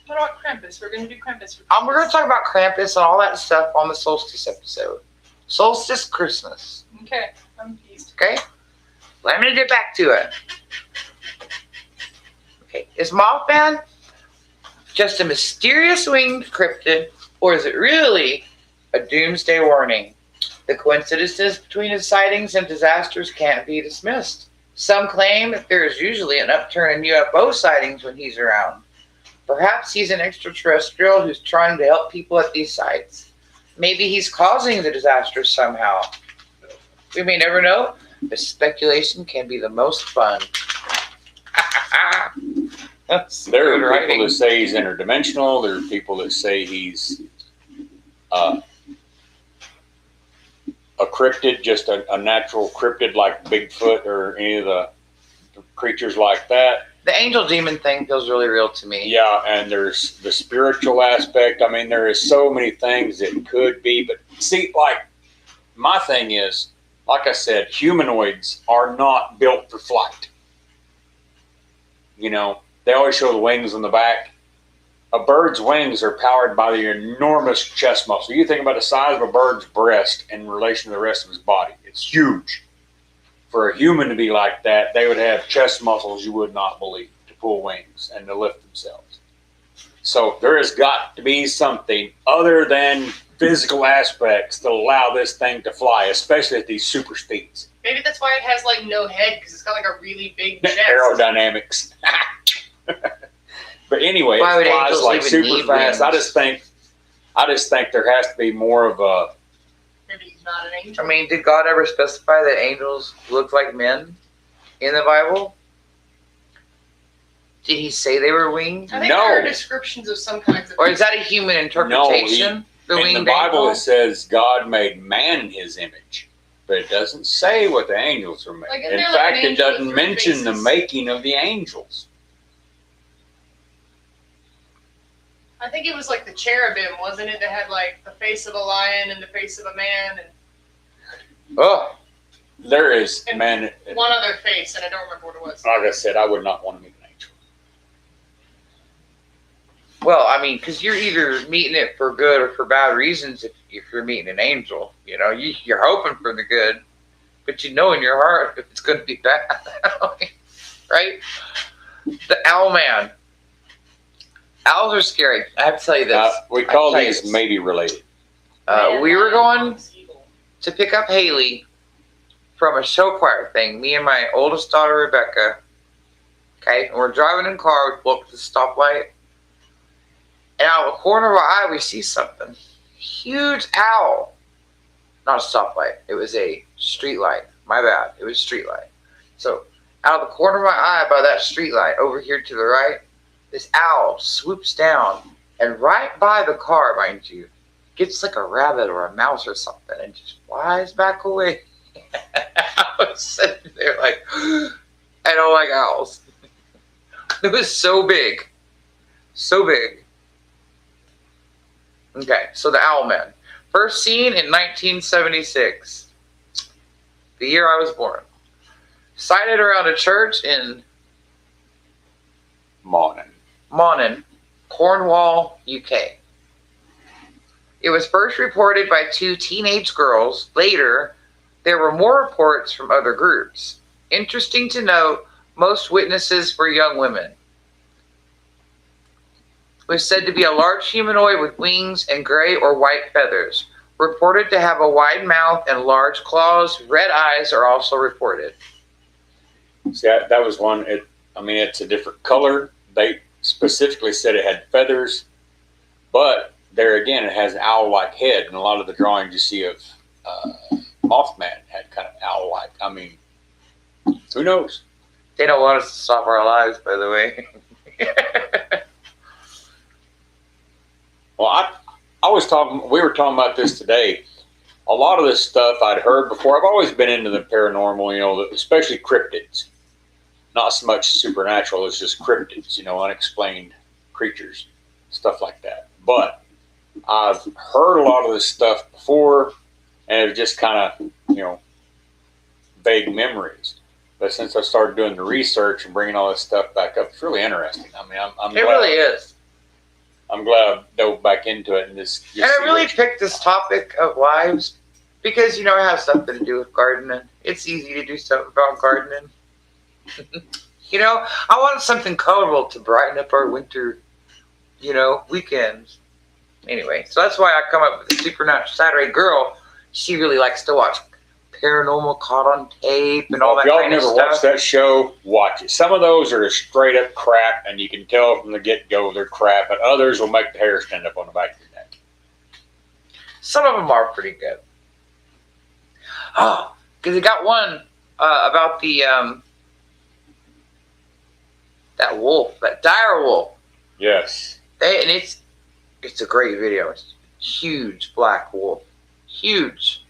What about Krampus? We're going to do Krampus. We're going to talk about Krampus and all that stuff on the solstice episode. Solstice Christmas. Okay, I'm pleased. Okay? Let me get back to it. Okay, is Mothman just a mysterious winged cryptid, or is it really a doomsday warning? The coincidences between his sightings and disasters can't be dismissed. Some claim that there is usually an upturn in UFO sightings when he's around. Perhaps he's an extraterrestrial who's trying to help people at these sites. Maybe he's causing the disasters somehow. We may never know, but speculation can be the most fun. There are people that say he's interdimensional. There are people that say he's a cryptid, just a natural cryptid like Bigfoot or any of the creatures like that. The angel demon thing feels really real to me. Yeah, and there's the spiritual aspect. I mean, there is so many things it could be. But see, like, my thing is, like I said, humanoids are not built for flight. You know, they always show the wings on the back. A bird's wings are powered by the enormous chest muscle. You think about the size of a bird's breast in relation to the rest of his body. It's huge. For a human to be like that, they would have chest muscles you would not believe to pull wings and to lift themselves. So there has got to be something other than physical aspects to allow this thing to fly, especially at these super speeds. Maybe that's why it has like no head, because it's got like a really big chest. Aerodynamics. But anyway, Why it flies like super fast. Wings? I just think there has to be more of a. Maybe he's not an angel. I mean, did God ever specify that angels look like men in the Bible? Did he say they were winged? I think No. there are descriptions of some kinds of. Or is that a human interpretation? In the Bible, it says God made man in his image, but it doesn't say what the angels are made. Like, isn't in there like fact, an it angel with doesn't three mention the faces? making of the angels. I think it was like the cherubim, wasn't it? That had like the face of a lion and the face of a man and Oh, There is, And man, one other face, and I don't remember what it was. like I said, I would not want to meet an angel. well, I mean, because you're either meeting it for good or for bad reasons if you're meeting an angel. You know, you're hoping for the good, but you know in your heart if it's going to be bad. Right? The owl man. Owls are scary. I have to tell you this. We call these maybe related. We were going to pick up Haley from a show choir thing, me and my oldest daughter, Rebecca. Okay, and we're driving in a car, we look at the stoplight, and out of the corner of our eye, we see something. Huge owl. Not a stoplight, it was a street light. My bad, it was a street light. So, out of the corner of my eye by that street light, over here to the right, this owl swoops down, and right by the car, mind you, gets like a rabbit or a mouse or something, and just flies back away. I was sitting there like, I don't like owls. It was so big. So big. Okay, so the owl man. First seen in 1976. The year I was born. Sighted around a church in Monaghan, Cornwall, UK. It was first reported by 2 teenage girls. Later, there were more reports from other groups. Interesting to note, most witnesses were young women. was said to be a large humanoid with wings and gray or white feathers. Reported to have a wide mouth and large claws. Red eyes are also reported. See, that was one. It's a different color. They specifically said it had feathers, but there again, it has an owl-like head, and a lot of the drawings you see of Mothman had kind of owl-like. I mean, who knows? They don't want us to stop our lives, by the way. Well, we were talking about this today. A lot of this stuff I'd heard before. I've always been into the paranormal, especially cryptids. Not so much supernatural as just cryptids, unexplained creatures, stuff like that. But I've heard a lot of this stuff before, and it's just kind of, vague memories. But since I started doing the research and bringing all this stuff back up, it's really interesting. I mean, I'm it really is. I'm glad I dove back into it and just and I really picked this topic of wives because, it has something to do with gardening. It's easy to do stuff about gardening. I want something colorful to brighten up our winter, weekends. Anyway, so that's why I come up with the Supernatural Saturday Girl. She really likes to watch Paranormal Caught on Tape and all that kind of stuff. If y'all never watched that show, watch it. Some of those are straight up crap, and you can tell from the get-go they're crap, but others will make the hair stand up on the back of your neck. Some of them are pretty good. Oh, because they got one about the that wolf, that dire wolf. Yes. And it's a great video. It's a huge black wolf. Huge.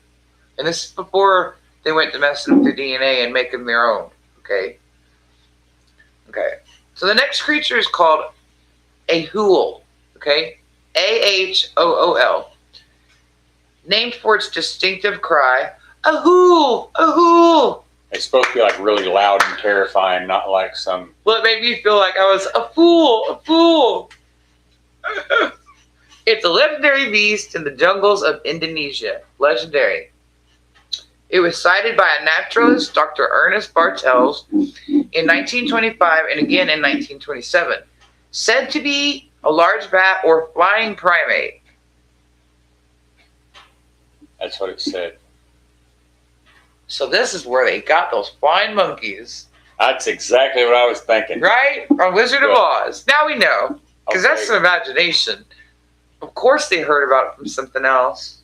And this is before they went to messing with their DNA and making their own. Okay. So the next creature is called a hool. Okay. A-H-O-O-L. Named for its distinctive cry, a hool, a hool. It's supposed to be like really loud and terrifying, not like some... Well, it made me feel like I was a fool, a fool. It's a legendary beast in the jungles of Indonesia. Legendary. It was sighted by a naturalist, Dr. Ernest Bartels, in 1925 and again in 1927. Said to be a large bat or flying primate. That's what it said. So this is where they got those flying monkeys. That's exactly what I was thinking. Right? From Wizard of Oz. Now we know. Because that's some imagination. Of course they heard about it from something else.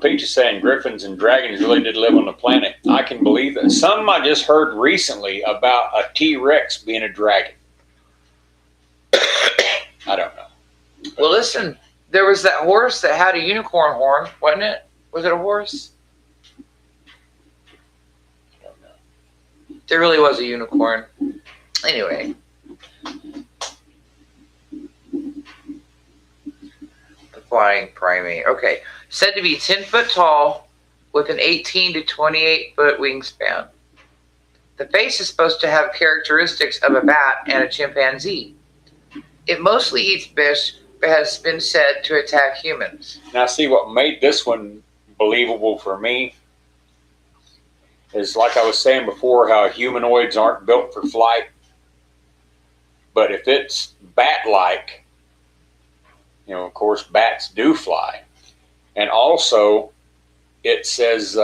Peach is saying griffins and dragons really did live on the planet. I can believe that. Some I just heard recently about a T-Rex being a dragon. I don't know. Well, listen. There was that horse that had a unicorn horn, wasn't it? Was it a horse? I don't know. There really was a unicorn. Anyway. The flying primate. Okay. Said to be 10 foot tall with an 18 to 28 foot wingspan. The face is supposed to have characteristics of a bat and a chimpanzee. It mostly eats fish, but has been said to attack humans. Now, see what made this one believable for me is, like I was saying before, how humanoids aren't built for flight. But if it's bat-like, of course, bats do fly. And also, it says,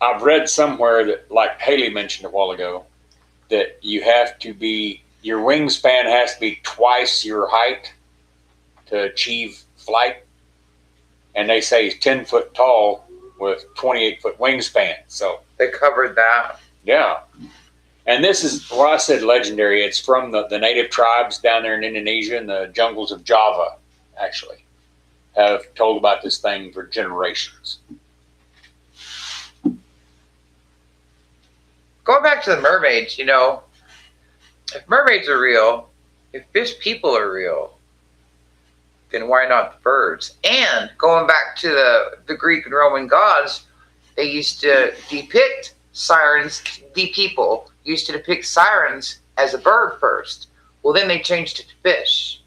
I've read somewhere that, like Haley mentioned a while ago, that you have to be, your wingspan has to be twice your height to achieve flight. And they say he's 10 foot tall with 28 foot wingspan. So they covered that. Yeah. And this is what I said legendary. It's from the native tribes down there in Indonesia in the jungles of Java, actually, have told about this thing for generations. Going back to the mermaids, if mermaids are real, if fish people are real, then why not the birds? And going back to the Greek and Roman gods, they used to depict sirens, the people used to depict sirens as a bird first. Well, then they changed it to fish.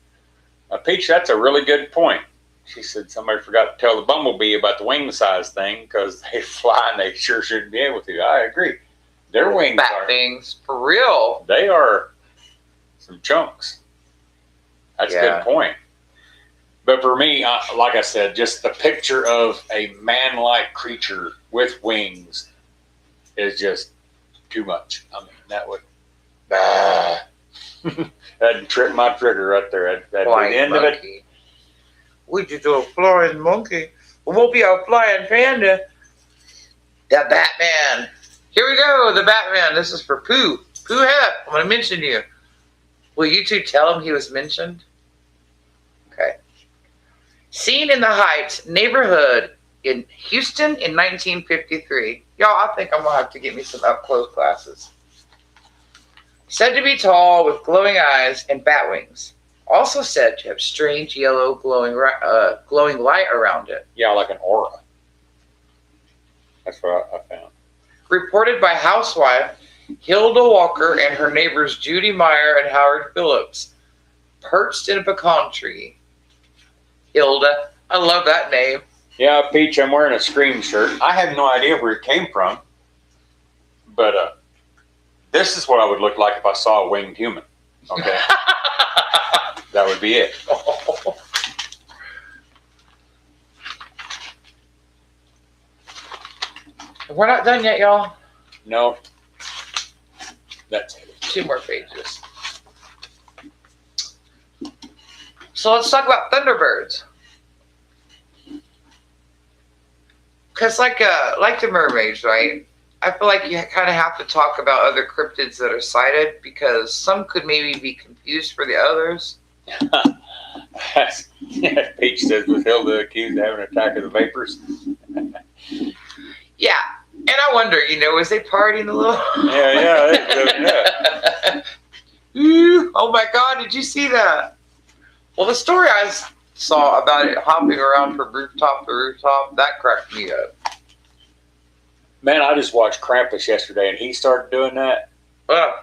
Peach, that's a really good point. She said somebody forgot to tell the bumblebee about the wing size thing because they fly and they sure shouldn't be able to. I agree. Their wings Bat things, for real. They are some chunks. That's a good point. But for me, like I said, just the picture of a man-like creature with wings is just too much. I mean, that would that'd trip my trigger right there. That'd be the end of it. We just do a flying monkey. We won't be a flying panda. The Batman. Here we go, the Batman. This is for Pooh. Pooh Hep, I'm going to mention you. Will you two tell him he was mentioned? Okay. Seen in the Heights neighborhood in Houston in 1953. Y'all, I think I'm going to have to get me some up-close glasses. Said to be tall with glowing eyes and bat wings. Also said to have strange yellow glowing light around it. Yeah, like an aura. That's what I found. Reported by housewife Hilda Walker and her neighbors Judy Meyer and Howard Phillips. Perched in a pecan tree. Hilda, I love that name. Yeah, Peach, I'm wearing a Scream shirt. I have no idea where it came from. But this is what I would look like if I saw a winged human. Okay? That would be it. We're not done yet, y'all. No. That's it. 2 more pages. So let's talk about Thunderbirds. Because like the mermaids, right? I feel like you kind of have to talk about other cryptids that are sighted because some could maybe be confused for the others. Peach says, was Hilda accused of having an attack of the vapors? Yeah. And I wonder, is they partying a little? Yeah. Ooh, oh my God, did you see that? Well, the story I saw about it hopping around from rooftop to rooftop, that cracked me up. Man, I just watched Krampus yesterday, and he started doing that,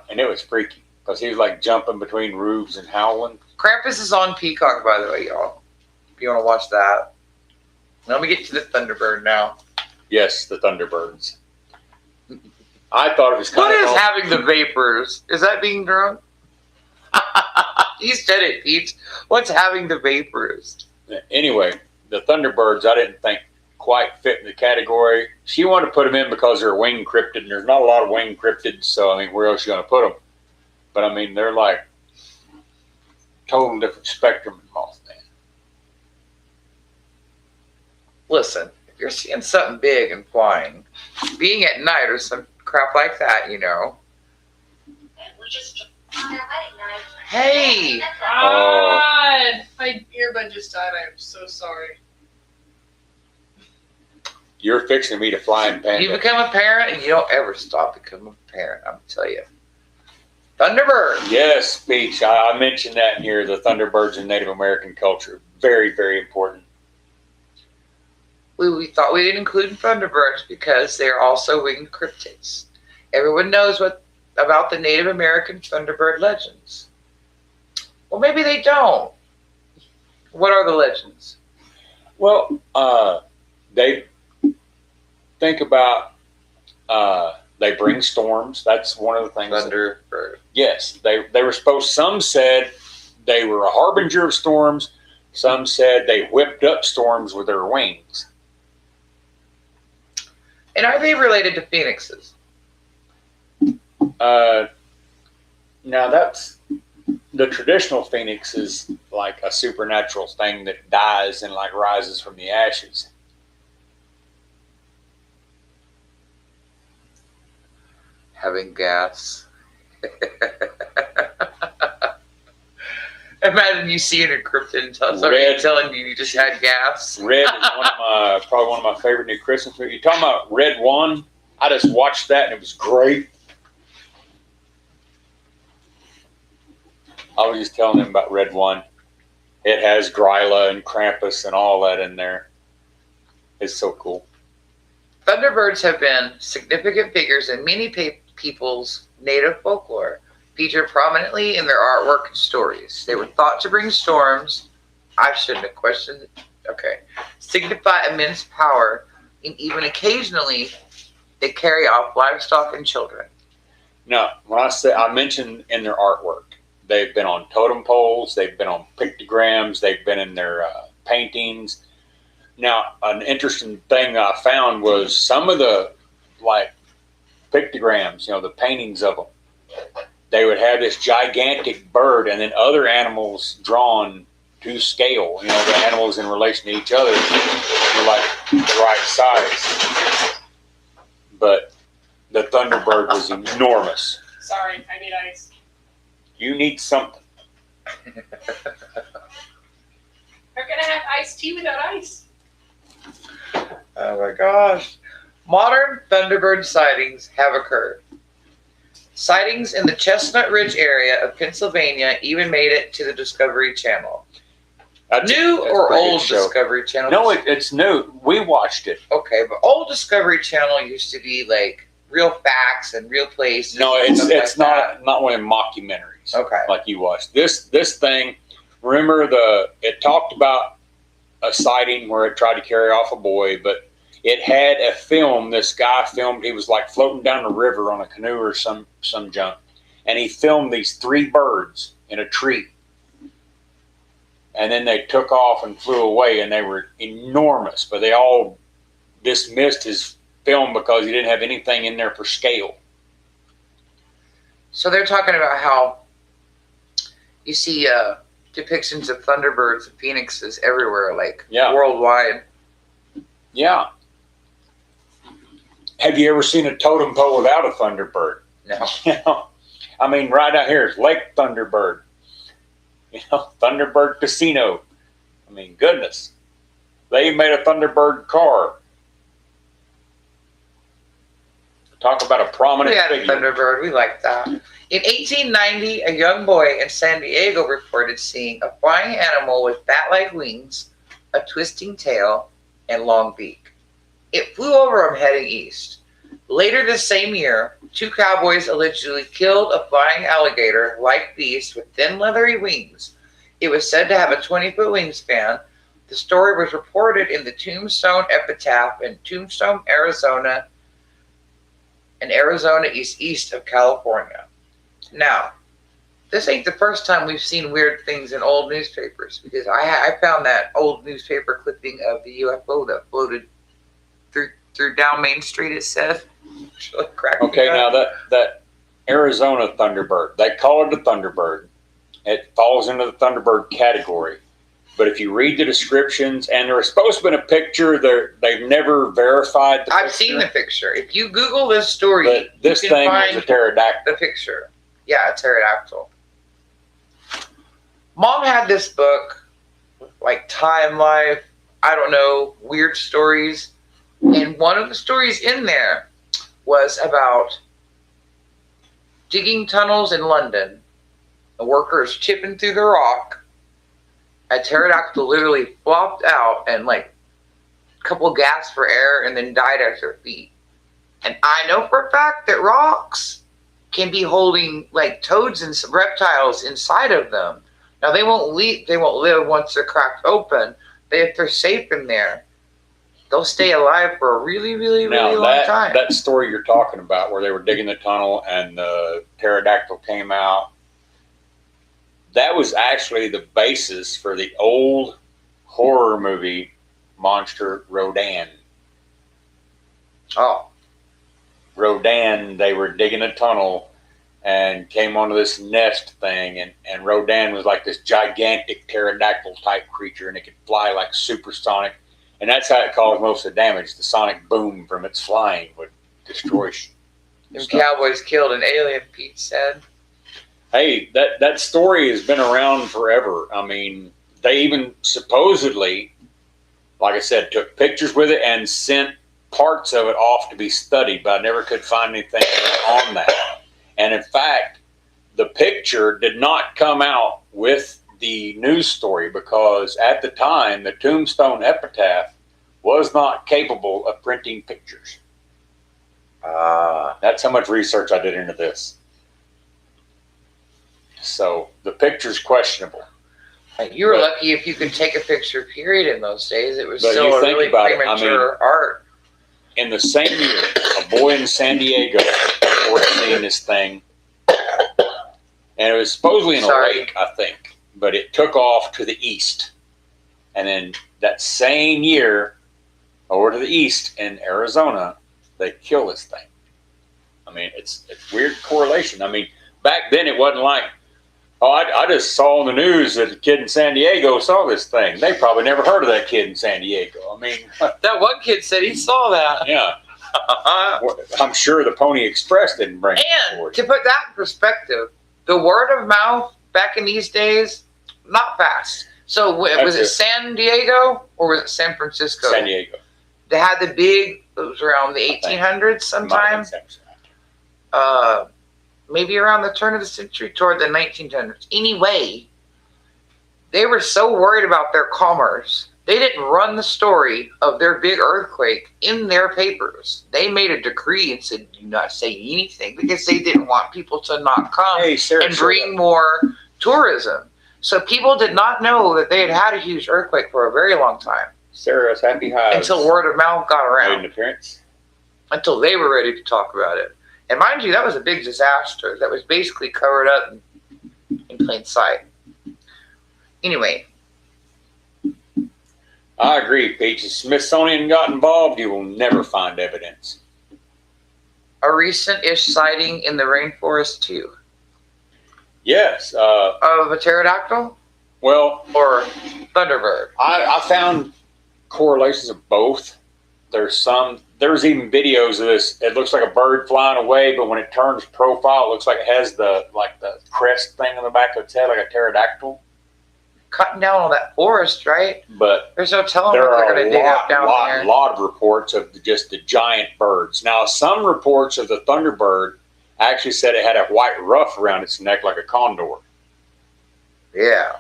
and it was freaky, because he was like jumping between roofs and howling. Krampus is on Peacock, by the way, y'all. If you want to watch that. Let me get to the Thunderbird now. Yes, the Thunderbirds. I thought it was kind of... What is having the vapors? Is that being drunk? You said it, Pete. What's having the vapors? Anyway, the Thunderbirds, I didn't think quite fit in the category. She wanted to put them in because they're winged cryptid, and there's not a lot of winged cryptids, so, I mean, where else are you going to put them? But, I mean, they're like total different spectrum of Mothman. Listen, if you're seeing something big and flying, being at night or some crap like that, We're just on our wedding night. Hey! God! My earbud just died. I'm so sorry. You're fixing me to flying panda. You become a parent and you don't ever stop becoming a parent, I'm telling you. Thunderbird! Yes, Peach. I mentioned that in here, the Thunderbirds in Native American culture. Very, very important. We thought we didn't include Thunderbirds because they're also winged cryptids. Everyone knows about the Native American Thunderbird legends. Well, maybe they don't. What are the legends? Well, they think about, they bring storms. That's one of the things. Thunderbird. Yes, they were supposed, some said they were a harbinger of storms. Some said they whipped up storms with their wings. And are they related to phoenixes? Now that's, the traditional phoenix is like a supernatural thing that dies and like rises from the ashes. Having gas. Imagine you seeing a cryptid and somebody telling you just had gas. Red is probably one of my favorite new Christmas movies. You're talking about Red One? I just watched that and it was great. I was just telling them about Red One. It has Gryla and Krampus and all that in there. It's so cool. Thunderbirds have been significant figures in many people's native folklore, featured prominently in their artwork and stories. They were thought to bring storms. I shouldn't have questioned it. Okay. Signify immense power, and even occasionally they carry off livestock and children. Now, when I mentioned in their artwork, They've been on totem poles. They've been on pictograms. They've been in their paintings. Now, an interesting thing I found was some of the like pictograms, the paintings of them. They would have this gigantic bird and then other animals drawn to scale. The animals in relation to each other were like the right size. But the Thunderbird was enormous. Sorry, I need ice. You need something. How can I have iced tea without ice? Oh my gosh. Modern Thunderbird sightings have occurred. Sightings in the Chestnut Ridge area of Pennsylvania even made it to the Discovery Channel. New or old Discovery Channel? No, it's new. We watched it. Okay, but old Discovery Channel used to be like real facts and real places. No, it's like not one of them mockumentaries. Okay. Like you watched. This thing, remember it talked about a sighting where it tried to carry off a boy, but it had a film. This guy filmed. He was like floating down the river on a canoe or some junk, and he filmed these 3 birds in a tree. And then they took off and flew away, and they were enormous. But they all dismissed his film because he didn't have anything in there for scale. So they're talking about how you see depictions of thunderbirds and phoenixes everywhere, like worldwide. Yeah. Have you ever seen a totem pole without a thunderbird? No. I mean, right out here is Lake Thunderbird. Thunderbird Casino. I mean, goodness. They even made a Thunderbird car. Talk about a prominent figure. We had a Thunderbird. We liked that. In 1890, a young boy in San Diego reported seeing a flying animal with bat-like wings, a twisting tail, and long beak. It flew over him heading east. Later this same year, 2 cowboys allegedly killed a flying alligator-like beast with thin leathery wings. It was said to have a 20-foot wingspan. The story was reported in the Tombstone Epitaph in Tombstone, Arizona, and Arizona is east of California. Now, this ain't the first time we've seen weird things in old newspapers, because I found that old newspaper clipping of the UFO that floated through down Main Street, it said. Okay, now that Arizona Thunderbird, they call it a Thunderbird. It falls into the Thunderbird category. But if you read the descriptions, and there was supposed to be a picture, they've never verified the picture. I've seen the picture. If you Google this story, but this you can thing find was a pterodactyl. the picture. Yeah, a pterodactyl. Mom had this book, like Time Life, I don't know, weird stories. And one of the stories in there was about digging tunnels in London. The workers chipping through the rock. A pterodactyl literally flopped out and like a couple gasps for air and then died at their feet. And I know for a fact that rocks can be holding like toads and some reptiles inside of them. Now they won't live once they're cracked open. If they're safe in there, they'll stay alive for a really, really, really long time. That story you're talking about where they were digging the tunnel and the pterodactyl came out, that was actually the basis for the old horror movie Monster Rodan. Oh. Rodan, they were digging a tunnel and came onto this nest thing, and Rodan was like this gigantic pterodactyl type creature, and it could fly like supersonic. And that's how it caused most of the damage. The sonic boom from its flying would destroy Them cowboys killed an alien, Pete said. Hey, that story has been around forever. I mean, they even supposedly, like I said, took pictures with it and sent parts of it off to be studied, but I never could find anything on that. And in fact, the picture did not come out with the news story because at the time, the Tombstone Epitaph was not capable of printing pictures. That's how much research I did into this. So the picture's questionable. You were lucky if you could take a picture, period, in those days. It was still a really premature art. In the same year, a boy in San Diego reported seeing this thing. And it was supposedly in a Sorry. lake, I think, but it took off to the east. And then that same year, over to the east in Arizona, they kill this thing. I mean, it's weird correlation. I mean, back then it wasn't like, oh, I just saw on the news that a kid in San Diego saw this thing. They probably never heard of that kid in San Diego. I mean, That one kid said he saw that. yeah. I'm sure the Pony Express didn't bring it And forward. to put that in perspective, the word of mouth back in these days, not fast. So was it San Diego or was it San Francisco? San Diego. They had the big, it was around the 1800s sometime. Maybe around the turn of the century, toward the 1900s. Anyway, they were so worried about their commerce, they didn't run the story of their big earthquake in their papers. They made a decree and said, do not say anything, because they didn't want people to not come and bring more tourism. So people did not know that they had had a huge earthquake for a very long time. Sarah's Happy Hives. Until word of mouth got Made around. an appearance. Until they were ready to talk about it. And mind you, that was a big disaster that was basically covered up in plain sight. Anyway. I agree, Peach. If Smithsonian got involved, you will never find evidence. A recent-ish sighting in the rainforest, too. Yes. Of a pterodactyl? Well, Or thunderbird? I found correlations of both. There's even videos of this. It looks like a bird flying away, but when it turns profile, it looks like it has the crest thing on the back of its head, like a pterodactyl. Cutting down all that forest, right? But There's no telling there what they're are going to dig up down there. lot of reports of just the giant birds. Now, some reports of the thunderbird actually said it had a white ruff around its neck like a condor. Yeah.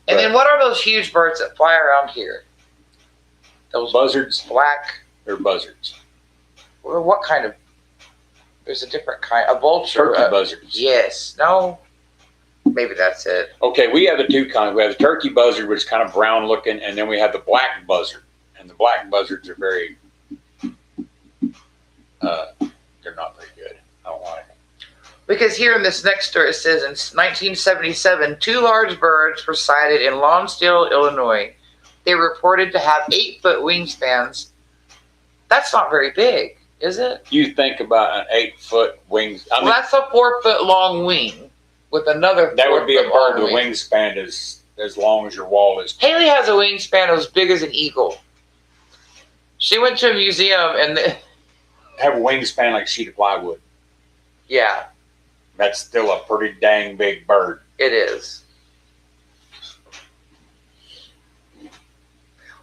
And then what are those huge birds that fly around here? Those Buzzards? black. They're buzzards. Or what kind of? There's a different kind. A vulture. Turkey buzzards. Yes. No. Maybe that's it. Okay, we have the two kinds. We have the turkey buzzard, which is kind of brown looking, and then we have the black buzzard. And the black buzzards are very, they're not very good. I don't like them. Because here in this next story, it says in 1977, 2 large birds were sighted in Lonsdale, Illinois. They were reported to have 8-foot wingspans. That's not very big, is it? You think about an 8-foot wings. I mean, That's a 4-foot long wing with another. that would be a 4-foot bird long with a wingspan as long as your wall is. Haley has a wingspan as big as an eagle. She went to a museum and Have a wingspan like a sheet of plywood. yeah, That's still a pretty dang big bird. it is.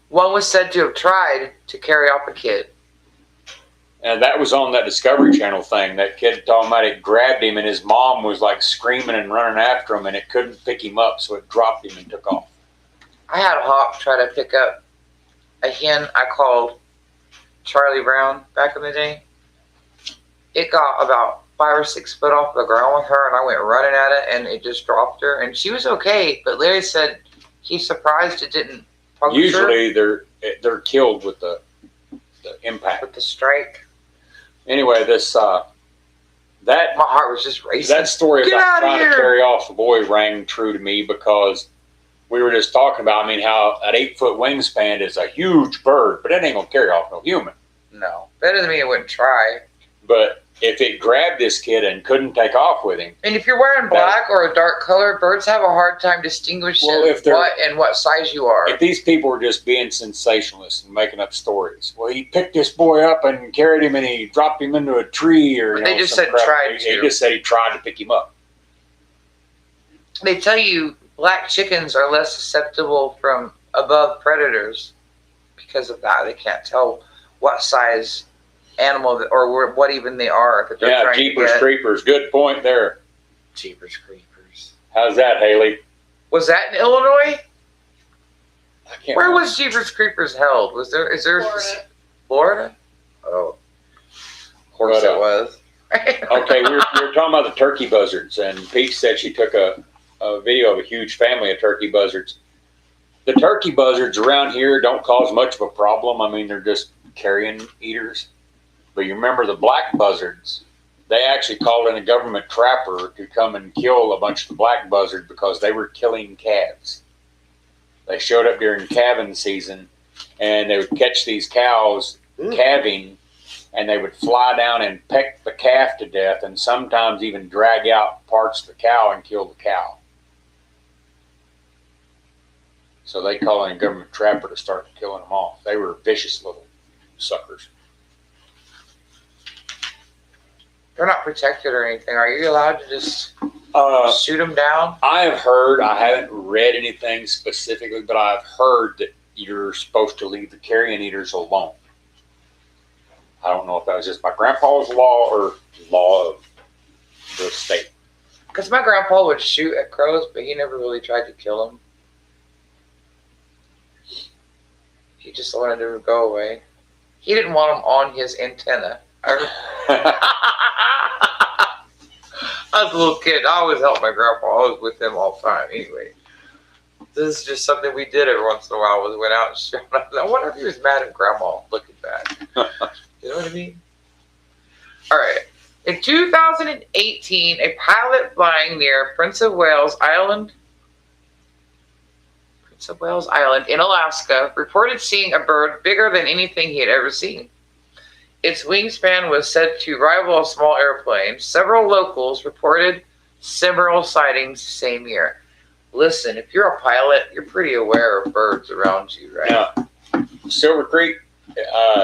One was said to have tried to carry off a kid. And that was on that Discovery Channel thing. That kid talking about it grabbed him, and his mom was like screaming and running after him, and it couldn't pick him up, so it dropped him and took off. I had a hawk try to pick up a hen I called Charlie Brown back in the day. It got about 5 or 6 foot off the ground with her, and I went running at it, and it just dropped her. And she was okay, but Larry said he's surprised it didn't puncture. Usually they're killed with the impact. With the strike. Anyway, that My heart was just racing. that story Get about outta trying here. to carry off the boy rang true to me, because we were just talking about, I mean, how an 8-foot wingspan is a huge bird, but it ain't gonna carry off no human. No. That doesn't mean it wouldn't try. But if it grabbed this kid and couldn't take off with him, And if you're wearing black or a dark color, birds have a hard time distinguishing what size you are. if these people were just being sensationalists and making up stories, well, he picked this boy up and carried him and he dropped him into a tree, or But they just some said crap. tried They to. just said he tried to pick him up. They tell you black chickens are less susceptible from above predators because of that. They can't tell what size animal or what even they are that they're Yeah, trying Jeepers to get. Creepers. Good point there. Jeepers Creepers. How's that, Haley? Was that in Illinois? I can't Where remember. was Jeepers Creepers held? Is there Florida. Florida? Oh, of course But, it was. Okay, we were talking about the turkey buzzards, and Peach said she took a video of a huge family of turkey buzzards. The turkey buzzards around here don't cause much of a problem. I mean, they're just carrion eaters. But you remember the black buzzards, they actually called in a government trapper to come and kill a bunch of the black buzzard because they were killing calves. They showed up during calving season, and they would catch these cows calving, and they would fly down and peck the calf to death, and sometimes even drag out parts of the cow and kill the cow. So they call in a government trapper to start killing them off. They were vicious little suckers. They're not protected or anything. Are you allowed to just shoot them down? I have heard, I haven't read anything specifically, but I've heard that you're supposed to leave the carrion eaters alone. I don't know if that was just my grandpa's law or law of the state. Because my grandpa would shoot at crows, but he never really tried to kill them. He just wanted them to go away. He didn't want them on his antenna. I was a little kid. I always helped my grandpa. I was with him all the time. Anyway, this is just something we did every once in a while. Was went out and shot. I wonder if he was mad at grandma looking back. You know what I mean? All right. In 2018, a pilot flying near Prince of Wales Island in Alaska reported seeing a bird bigger than anything he had ever seen. Its wingspan was said to rival a small airplane. Several locals reported similar sightings the same year. Listen, if you're a pilot, you're pretty aware of birds around you, right? Now, Silver Creek,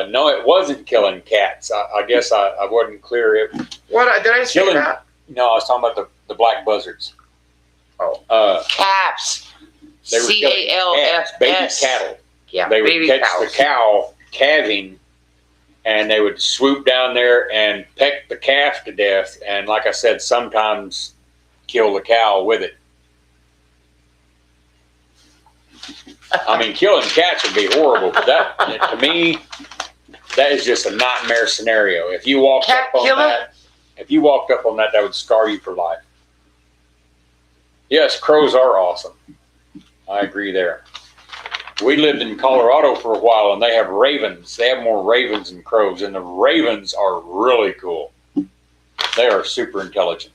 no, it wasn't killing cats. I guess I wasn't clear. What did I say killing, that? No, I was talking about the black buzzards. Oh, calves. They were killing calves, baby cattle. Yeah, they would baby catch cows. the cow calving, and they would swoop down there and peck the calf to death, and like I said, sometimes kill the cow with it. I mean, killing cats would be horrible, but that, to me, that is just a nightmare scenario. If you walked up on that, that would scar you for life. Yes, crows are awesome. I agree there. We lived in Colorado for a while, and they have ravens. They have more ravens than crows, and the ravens are really cool. They are super intelligent.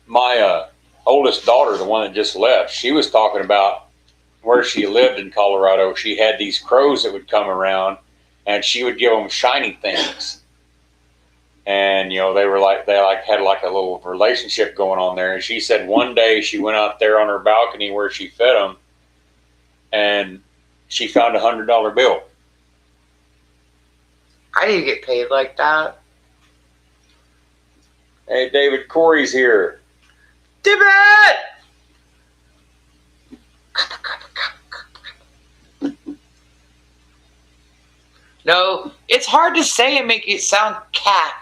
My oldest daughter, the one that just left, she was talking about where she lived in Colorado. She had these crows that would come around, and she would give them shiny things. And, you know, they had like a little relationship going on there. And she said one day she went out there on her balcony where she fed them, and she found $100 bill. I need to get paid like that. Hey, David, Corey's here. David! No, it's hard to say and make it sound calf.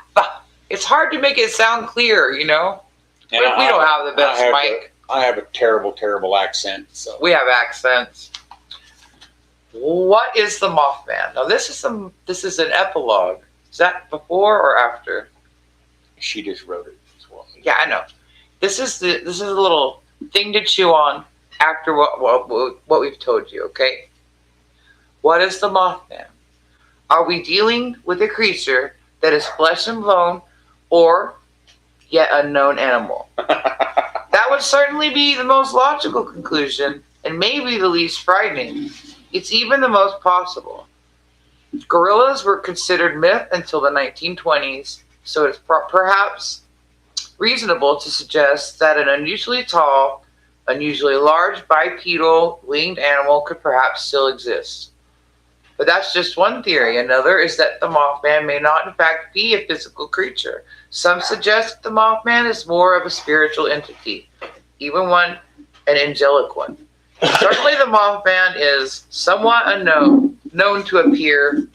It's hard to make it sound clear, you know? And we don't have the best mic. I have a terrible, terrible accent. So we have accents. What is the Mothman? Now, this is an epilogue. Is that before or after? She just wrote it as well. Yeah, I know. This is a little thing to chew on after what we've told you, okay? What is the Mothman? Are we dealing with a creature that is flesh and bone, or yet unknown animal? That would certainly be the most logical conclusion, and maybe the least frightening. It's even the most possible. Gorillas were considered myth until the 1920s, so it's perhaps reasonable to suggest that an unusually tall, unusually large bipedal winged animal could perhaps still exist. But that's just one theory. Another is that the Mothman may not in fact be a physical creature. Some suggest that the Mothman is more of a spiritual entity, even an angelic one. Certainly the Mothman is somewhat unknown, known to appear.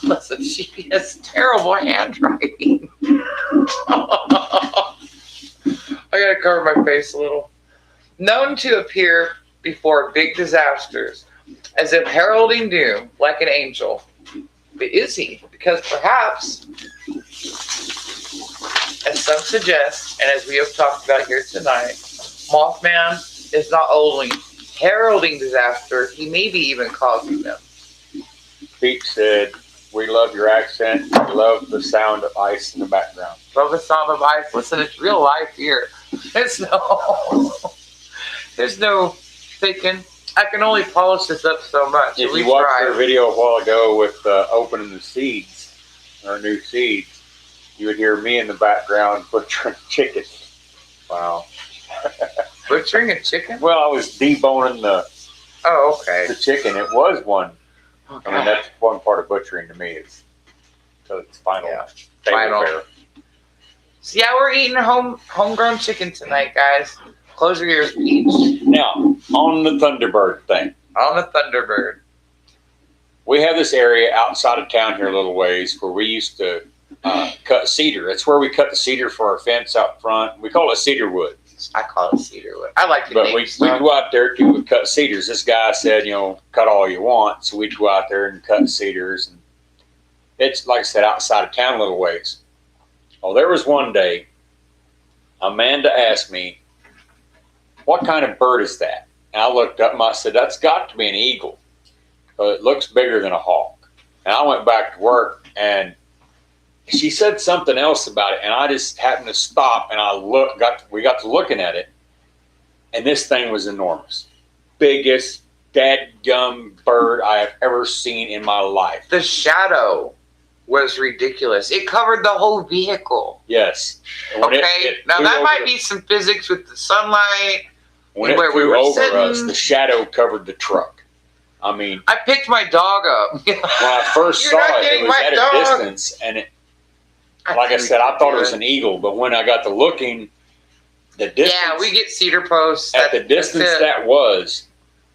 Listen, she has terrible handwriting. I gotta cover my face a little. Known to appear before big disasters, as if heralding doom, like an angel. But is he? Because perhaps, as some suggest, and as we have talked about here tonight, Mothman is not only heralding disaster, he may be even causing them. Pete said, We love your accent. We love the sound of ice in the background. Love the sound of ice. Listen, it's real life here. There's no faking. I can only polish this up so much. If you watched our video a while ago with opening the seeds, our new seeds, you would hear me in the background butchering chicken. Wow. Butchering a chicken? Well, I was deboning the chicken. It was one. Okay. I mean, that's one part of butchering to me is so it's final. Yeah. Table Final. fare. So yeah, we're eating homegrown chicken tonight, guys. Close your ears, Peach. Now, on the Thunderbird thing. On the Thunderbird. We have this area outside of town here a little ways where we used to cut cedar. That's where we cut the cedar for our fence out front. We call it cedar wood. I call it cedarwood. I like the But name. we go out there to cut cedars. This guy said, cut all you want. So we'd go out there and cut cedars. And it's, like I said, outside of town a little ways. Well, there was one day, Amanda asked me, what kind of bird is that? And I looked up and I said, that's got to be an eagle. It looks bigger than a hawk. And I went back to work and she said something else about it, and I just happened to stop and we got to looking at it, and this thing was enormous. Biggest dadgum bird I have ever seen in my life. The shadow was ridiculous. It covered the whole vehicle. Yes. Okay. Now that might be some physics with the sunlight. When it flew over us, the shadow covered the truck. I mean, I picked my dog up. when I first saw it, it was at a distance, and like I said, I thought it was an eagle, but when I got to looking, the distance. Yeah, we get cedar posts. At the distance that was,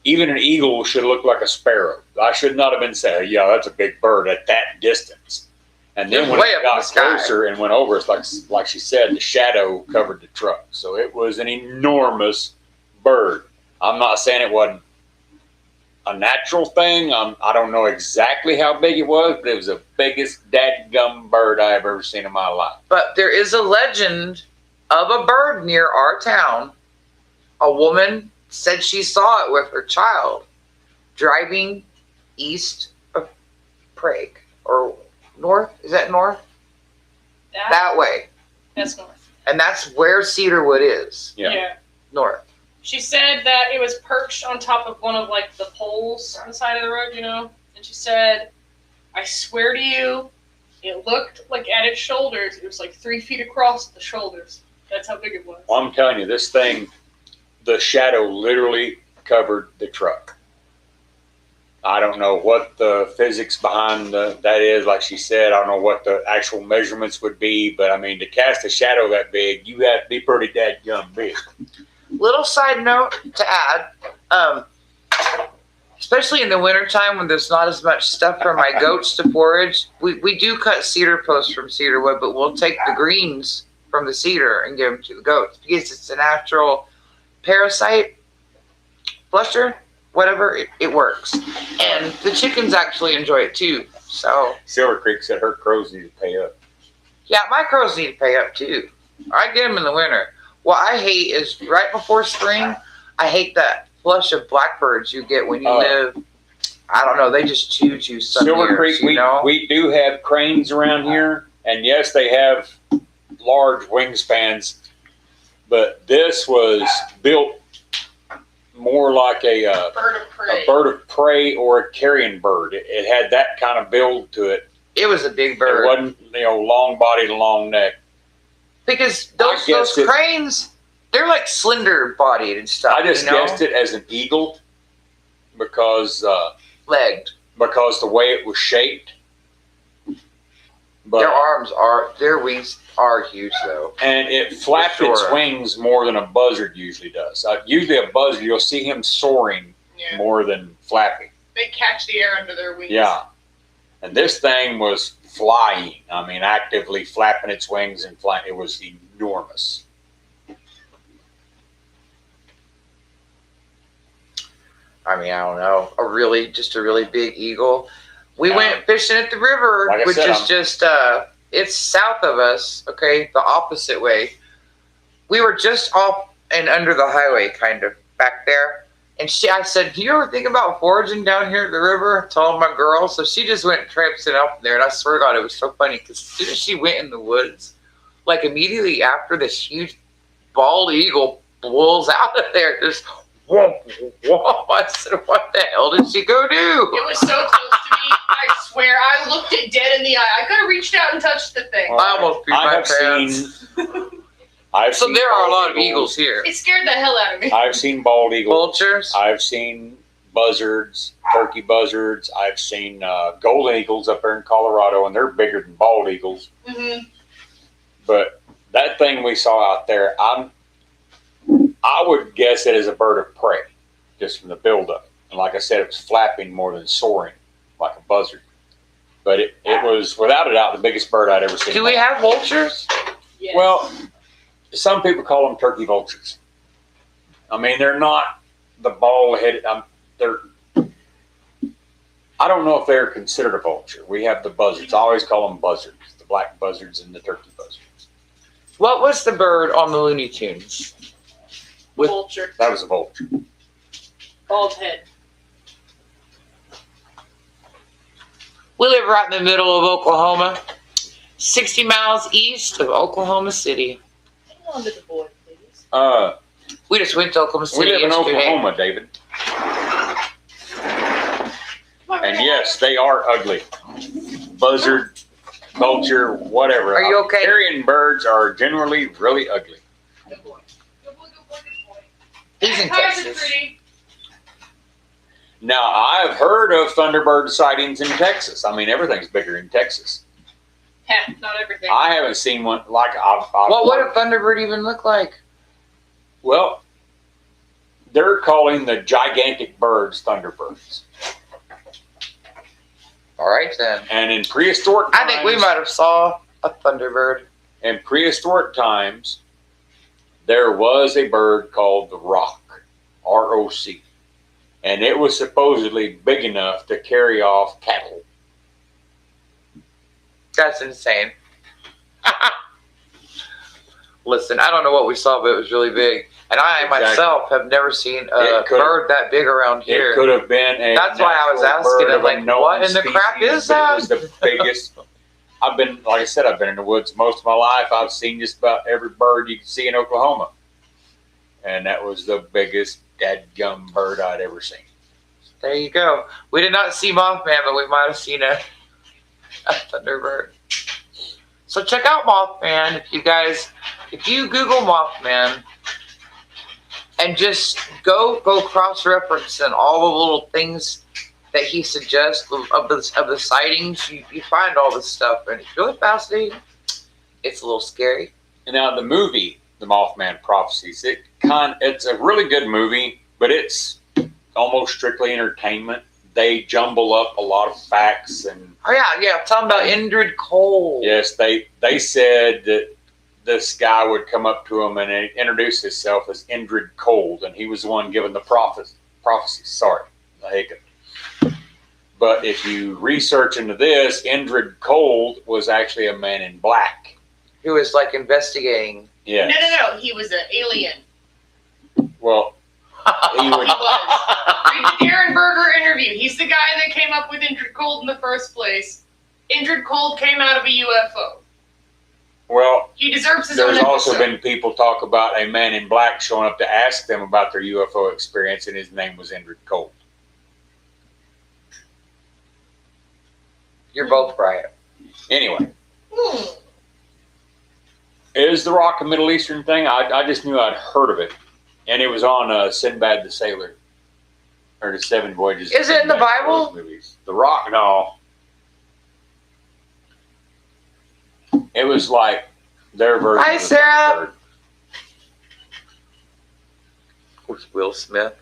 even an eagle should look like a sparrow. I should not have been saying, yeah, that's a big bird at that distance. And then when it got closer and went over, it's like she said, the shadow covered the truck. So it was an enormous bird. I'm not saying it wasn't a natural thing. I don't know exactly how big it was, but it was the biggest dadgum bird I have ever seen in my life. But there is a legend of a bird near our town. A woman said she saw it with her child driving east of Prague or north. Is that north? That way. That's north. And that's where Cedarwood is. Yeah. North. She said that it was perched on top of one of the poles on the side of the road, And she said, I swear to you, it looked like at its shoulders, it was 3 feet across the shoulders. That's how big it was. Well, I'm telling you, this thing, the shadow literally covered the truck. I don't know what the physics behind that is. Like she said, I don't know what the actual measurements would be, but I mean, to cast a shadow that big, you have to be pretty dadgum big. Little side note to add, especially in the wintertime when there's not as much stuff for my goats to forage, we do cut cedar posts from cedarwood, but we'll take the greens from the cedar and give them to the goats because it's a natural parasite, flusher, whatever, it works. And the chickens actually enjoy it too. So Silver Creek said her crows need to pay up. Yeah, my crows need to pay up too. I get them in the winter. What I hate is right before spring, I hate that flush of blackbirds you get when you live. I don't know, they just chew some Silver ears, Creek, we do have cranes around here, and yes, they have large wingspans, but this was built more like a bird of prey or a carrion bird. It had that kind of build to it. It was a big bird. It wasn't, long bodied, long neck. Because those cranes, they're like slender bodied and stuff. I just guessed it as an eagle because legged. Because the way it was shaped. But their wings are huge though. And it flapped its wings more than a buzzard usually does. Usually a buzzard, you'll see him soaring more than flapping. They catch the air under their wings. Yeah. And this thing was flying. I mean, actively flapping its wings and flying. It was enormous. I mean, I don't know. Just a really big eagle. We went fishing at the river, which is just, it's south of us, okay, the opposite way. We were just off and under the highway, kind of, back there. And I said, "Do you ever think about foraging down here at the river?" I told my girl. So she just went traipsing up there. And I swear to God, it was so funny because as soon as she went in the woods, like immediately after, this huge bald eagle blows out of there. Just whoop, whoop. I said, "What the hell did she go do?" It was so close to me. I swear, I looked it dead in the eye. I could have reached out and touched the thing. I almost beat my pants. So there are a lot of eagles here. It scared the hell out of me. I've seen bald eagles. Vultures. I've seen buzzards, turkey buzzards. I've seen golden eagles up there in Colorado, and they're bigger than bald eagles. Mm-hmm. But that thing we saw out there, I would guess it is a bird of prey, just from the buildup. And like I said, it was flapping more than soaring, like a buzzard. But it was, without a doubt, the biggest bird I'd ever seen. Do we have vultures? Yes. Well, some people call them turkey vultures. I mean, they're not the bald-headed. They're. I don't know if they're considered a vulture. We have the buzzards. I always call them buzzards. The black buzzards and the turkey buzzards. What was the bird on the Looney Tunes? Vulture. That was a vulture. Bald head. We live right in the middle of Oklahoma, 60 miles east of Oklahoma City. Hang on to the board, please. We just went to Oklahoma City We live in yesterday. Oklahoma, David. And yes, they are ugly. Buzzard, vulture, whatever. Are you okay? Carrion birds are generally really ugly. Good boy. Good boy, good boy, good boy. He's in Cars are Texas. pretty. Now, I've heard of thunderbird sightings in Texas. I mean, everything's bigger in Texas. Heh, not everything. I haven't seen one like I've What would a thunderbird even look like? Well, they're calling the gigantic birds thunderbirds. All right then. And in prehistoric times, I think we might have saw a thunderbird. in prehistoric times, there was a bird called the roc, R-O-C. And it was supposedly big enough to carry off cattle. That's insane. Listen, I don't know what we saw, but it was really big. And I Exactly. myself have never seen a bird that big around here. It could have been a That's why I was natural asking bird it, of a like, known what in the crap species, is but that? It was the biggest. I've been, like I said, I've been in the woods most of my life. I've seen just about every bird you can see in Oklahoma. And that was the biggest dadgum bird I'd ever seen. There you go. We did not see Mothman, but we might have seen a thunderbird. So check out Mothman if you Google Mothman and just go cross-referencing all the little things that he suggests of the sightings, you find all this stuff, and it's really fascinating. It's a little scary. And now the movie, The Mothman Prophecies, it's a really good movie, but it's almost strictly entertainment. They jumble up a lot of facts and Oh yeah, talking about Indrid Cole. yes, they said that this guy would come up to him and introduce himself as Indrid Cold, and he was the one giving the prophecies. Sorry, the hiccup. But if you research into this, Indrid Cold was actually a man in black. Who was like investigating. Yes. No. He was an alien. Well, he would. He was. Read the Darren Berger interview. He's the guy that came up with Indrid Cold in the first place. Indrid Cold came out of a UFO. Well, He deserves his own there's episode. also been people talk about a man in black showing up to ask them about their UFO experience, and his name was Indrid Cold. You're both right. Anyway, is the Rock a Middle Eastern thing? I just knew I'd heard of it, and it was on Sinbad the Sailor, or the Seven Voyages. Is it in the Sinbad, Bible? those movies. The Rock, no. It was like their version. Hi, of the Sarah. Thunderbird. Who's Will Smith?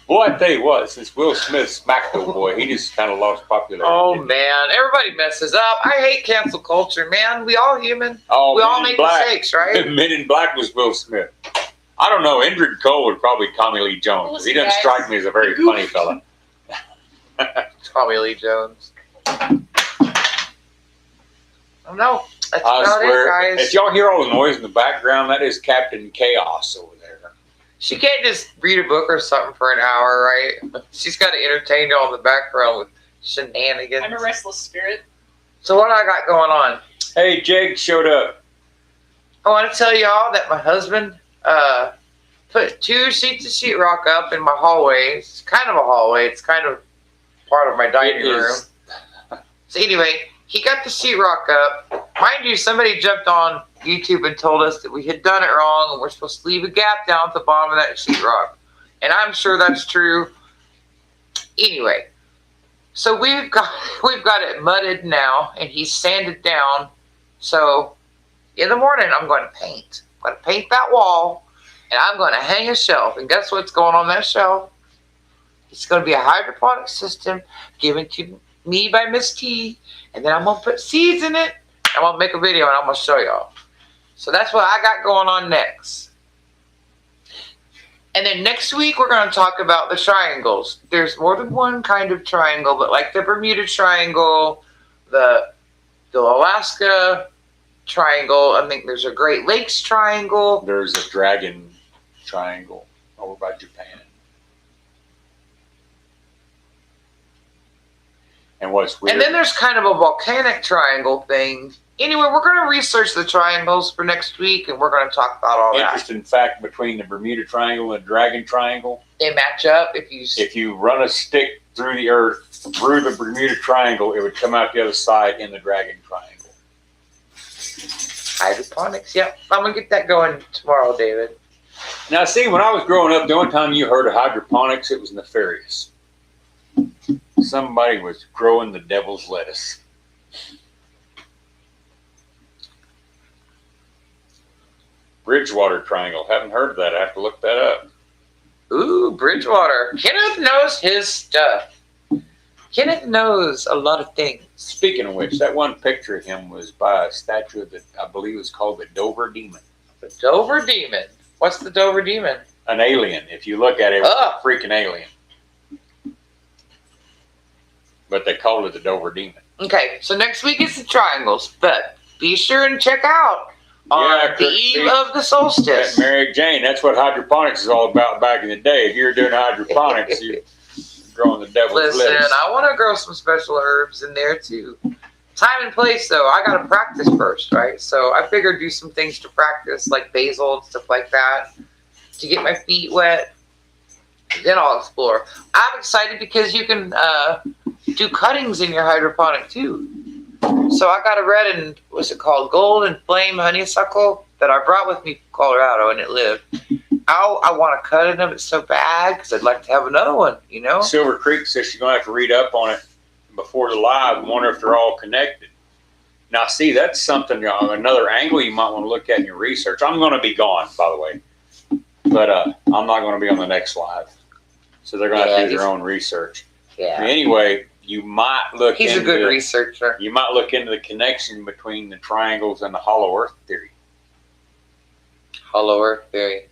Boy, I tell you what, since Will Smith smacked the boy, he just kind of lost popularity. Oh didn't he? man, everybody messes up. I hate cancel culture, man. We all human. Oh, We Men all in make Black. mistakes, right? Men in Black was Will Smith. I don't know. Indrid Cole would probably Tommy Lee Jones. Listen, He doesn't guys. strike me as a very funny fella. Tommy Lee Jones. Oh no, that's I about swear, it, guys. if y'all hear all the noise in the background, that is Captain Chaos over there. She can't just read a book or something for an hour, right? She's got to entertain y'all in the background with shenanigans. I'm a restless spirit. So what I got going on? Hey, Jake showed up. I want to tell y'all that my husband put 2 sheets of sheetrock up in my hallway. It's kind of a hallway. It's kind of part of my dining room. So anyway, he got the sheetrock up. Mind you, somebody jumped on YouTube and told us that we had done it wrong and we're supposed to leave a gap down at the bottom of that sheetrock. And I'm sure that's true. Anyway, so we've got it mudded now, and he's sanded down. So in the morning, I'm going to paint. I'm going to paint that wall, and I'm going to hang a shelf. And guess what's going on that shelf? It's going to be a hydroponic system given to me by Miss T. And then I'm going to put seeds in it. I'm going to make a video, and I'm going to show y'all. So that's what I got going on next. And then next week, we're going to talk about the triangles. There's more than one kind of triangle, but like the Bermuda Triangle, the Alaska Triangle, I think there's a Great Lakes Triangle. There's a Dragon Triangle over by Japan. And what's weird. And then there's kind of a volcanic triangle thing. Anyway, we're going to research the triangles for next week, and we're going to talk about all that. Interesting fact between the Bermuda Triangle and the Dragon Triangle. They match up if you run a stick through the earth, through the Bermuda Triangle, it would come out the other side in the Dragon Triangle. Hydroponics, yep. I'm going to get that going tomorrow, David. Now, see, when I was growing up, the only time you heard of hydroponics, it was nefarious. Somebody was growing the devil's lettuce. Bridgewater Triangle. Haven't heard of that. I have to look that up. Ooh, Bridgewater. Kenneth knows his stuff. Kenneth knows a lot of things. Speaking of which, that one picture of him was by a statue that I believe was called the Dover Demon. The Dover Demon? What's the Dover Demon? An alien. If you look at it, it's a freaking alien. But they called it the Dover Demon. Okay, so next week is the triangles, but be sure and check out on the eve of the solstice. Mary Jane, that's what hydroponics is all about back in the day. If you were doing hydroponics, you're growing the devil's lettuce. Listen, I want to grow some special herbs in there too. Time and place, though, I got to practice first, right? So I figured do some things to practice, like basil and stuff like that, to get my feet wet. Then I'll explore. I'm excited because you can do cuttings in your hydroponic too. So I got a red and what's it called? Golden Flame honeysuckle that I brought with me from Colorado, and it lived. I want to cut it of it so bad because I'd like to have another one, you know? Silver Creek says she's going to have to read up on it before the live and wonder if they're all connected. Now, see, that's something, another angle you might want to look at in your research. I'm going to be gone, by the way. But I'm not going to be on the next live. So they're going to have to do their own research. Yeah. Anyway, you might look He's a good researcher. You might look into the connection between the triangles and the hollow earth theory. Hollow earth theory.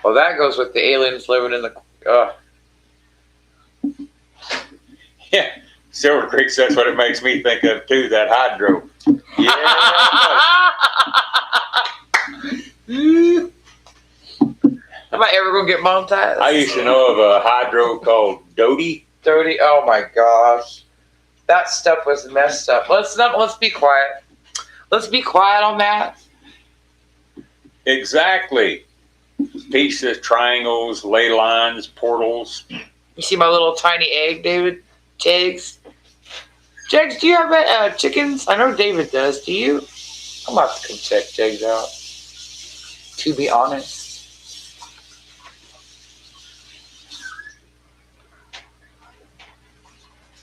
Well, that goes with the aliens living in the... Yeah. Silver Creek, that's what it makes me think of, too, that hydro. Yeah. Am I ever going to get monetized? I used to know of a hydro called Doty. Doty, oh my gosh. That stuff was messed up. Let's be quiet. Let's be quiet on that. Exactly. Pieces, triangles, ley lines, portals. You see my little tiny egg, David? Jags? Jags, do you have chickens? I know David does. Do you? I'm going to have to come check Jags out. To be honest.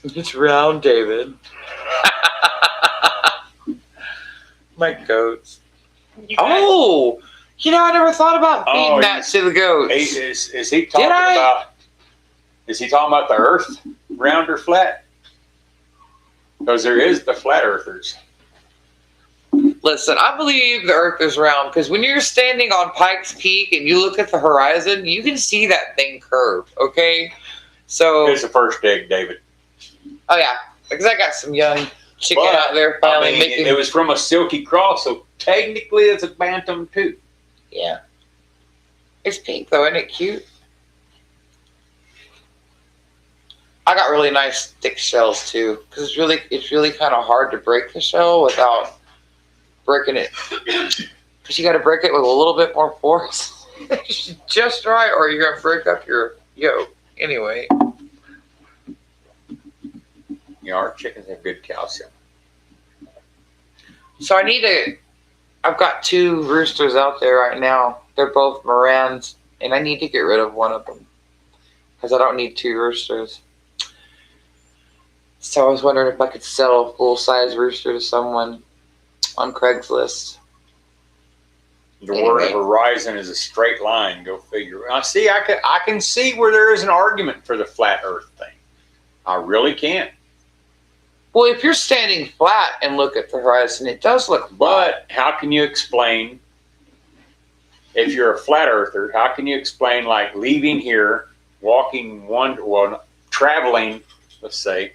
It's round, David. My goats. Oh! You know, I never thought about feeding that to the goats. Is he talking about... Is he talking about the earth, round or flat? Because there is the flat earthers. Listen, I believe the earth is round because when you're standing on Pikes Peak and you look at the horizon, you can see that thing curve, okay? So it's the first egg, David. Oh, yeah, because I got some young chicken out there finally making... It was from a silky cross, so technically it's a bantam too. Yeah. It's pink though, isn't it cute? I got really nice thick shells too, because it's really kind of hard to break the shell without breaking it. Because you got to break it with a little bit more force, just right, or you're gonna break up your yolk. Anyway. Yeah, our chickens have good calcium. So I've got 2 roosters out there right now. They're both Morans, and I need to get rid of one of them because I don't need 2 roosters. So I was wondering if I could sell a full-size rooster to someone on Craigslist. The word of horizon is a straight line. Go figure. Now, see, I can see where there is an argument for the flat Earth thing. I really can. Well, if you're standing flat and look at the horizon, it does look flat. But how can you explain, if you're a flat earther, how can you explain like leaving here, traveling, let's say,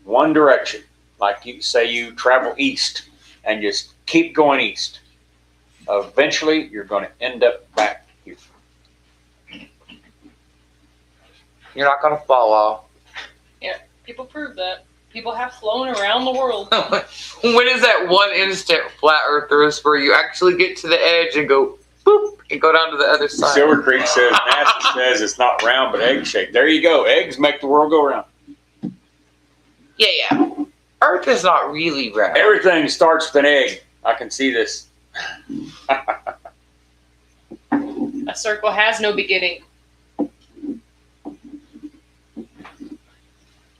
one direction, like you say you travel east and just keep going east. Eventually, you're going to end up back here. You're not going to fall off. Yeah, people prove that. People have flown around the world. When is that one instant flat earthers where you actually get to the edge and go boop and go down to the other side? Silver Creek says, NASA says it's not round but egg shaped. There you go. Eggs make the world go round. Yeah. Earth is not really round. Everything starts with an egg. I can see this. A circle has no beginning.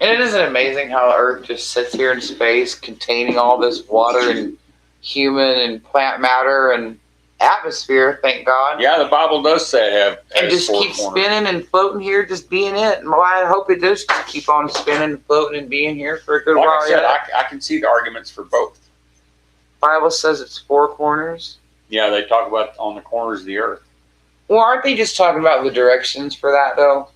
And isn't it amazing how Earth just sits here in space containing all this water and human and plant matter and atmosphere, thank God. Yeah, the Bible does say it and just keeps spinning and floating here, just being it. And I hope it does keep on spinning and floating and being here for a good while. I said, I can see the arguments for both. Bible says it's 4 corners. Yeah, they talk about on the corners of the earth. Well, aren't they just talking about the directions for that, though?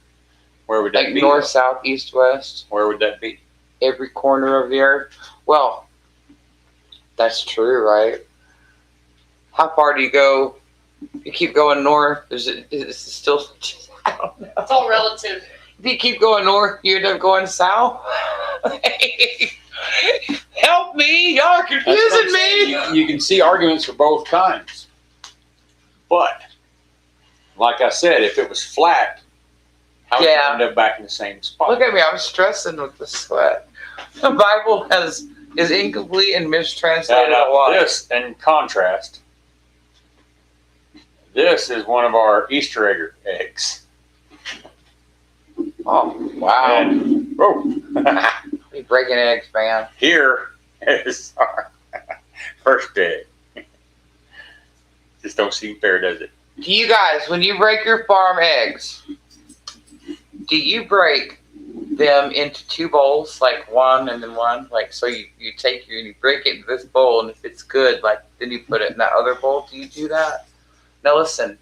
Where would that like be? North, south, east, west? Where would that be? Every corner of the earth. Well, that's true, right? How far do you go? You keep going north. Is it still? I don't know. It's all relative. If you keep going north, you end up going south. Help me! Y'all are confusing me. You can see arguments for both kinds, but like I said, if it was flat, how would you end up back in the same spot? Look at me! I'm stressing with the sweat. The Bible is incomplete and mistranslated a lot. This, in contrast, this is one of our Easter eggs. Oh, wow. And, You're breaking eggs, man. Here is our first egg. Just don't seem fair, does it? Do you guys, when you break your farm eggs, do you break them into 2 bowls, like one and then one? Like, so you take and you break it into this bowl, and if it's good, like, then you put it in that other bowl. Do you do that? Now, listen.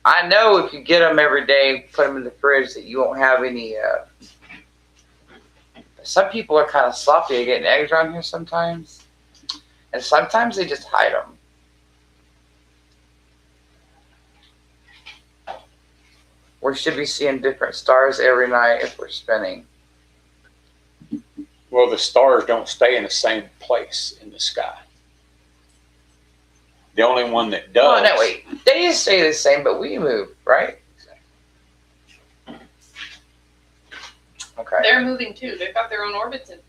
I know if you get them every day, put them in the fridge, that you won't have any. Some people are kind of sloppy at getting eggs around here sometimes, and sometimes they just hide them. We should be seeing different stars every night if we're spinning. Well, the stars don't stay in the same place in the sky. The only one that does. Oh, no, wait. They just stay the same, but we move, right? Okay. They're moving too. They've got their own orbits and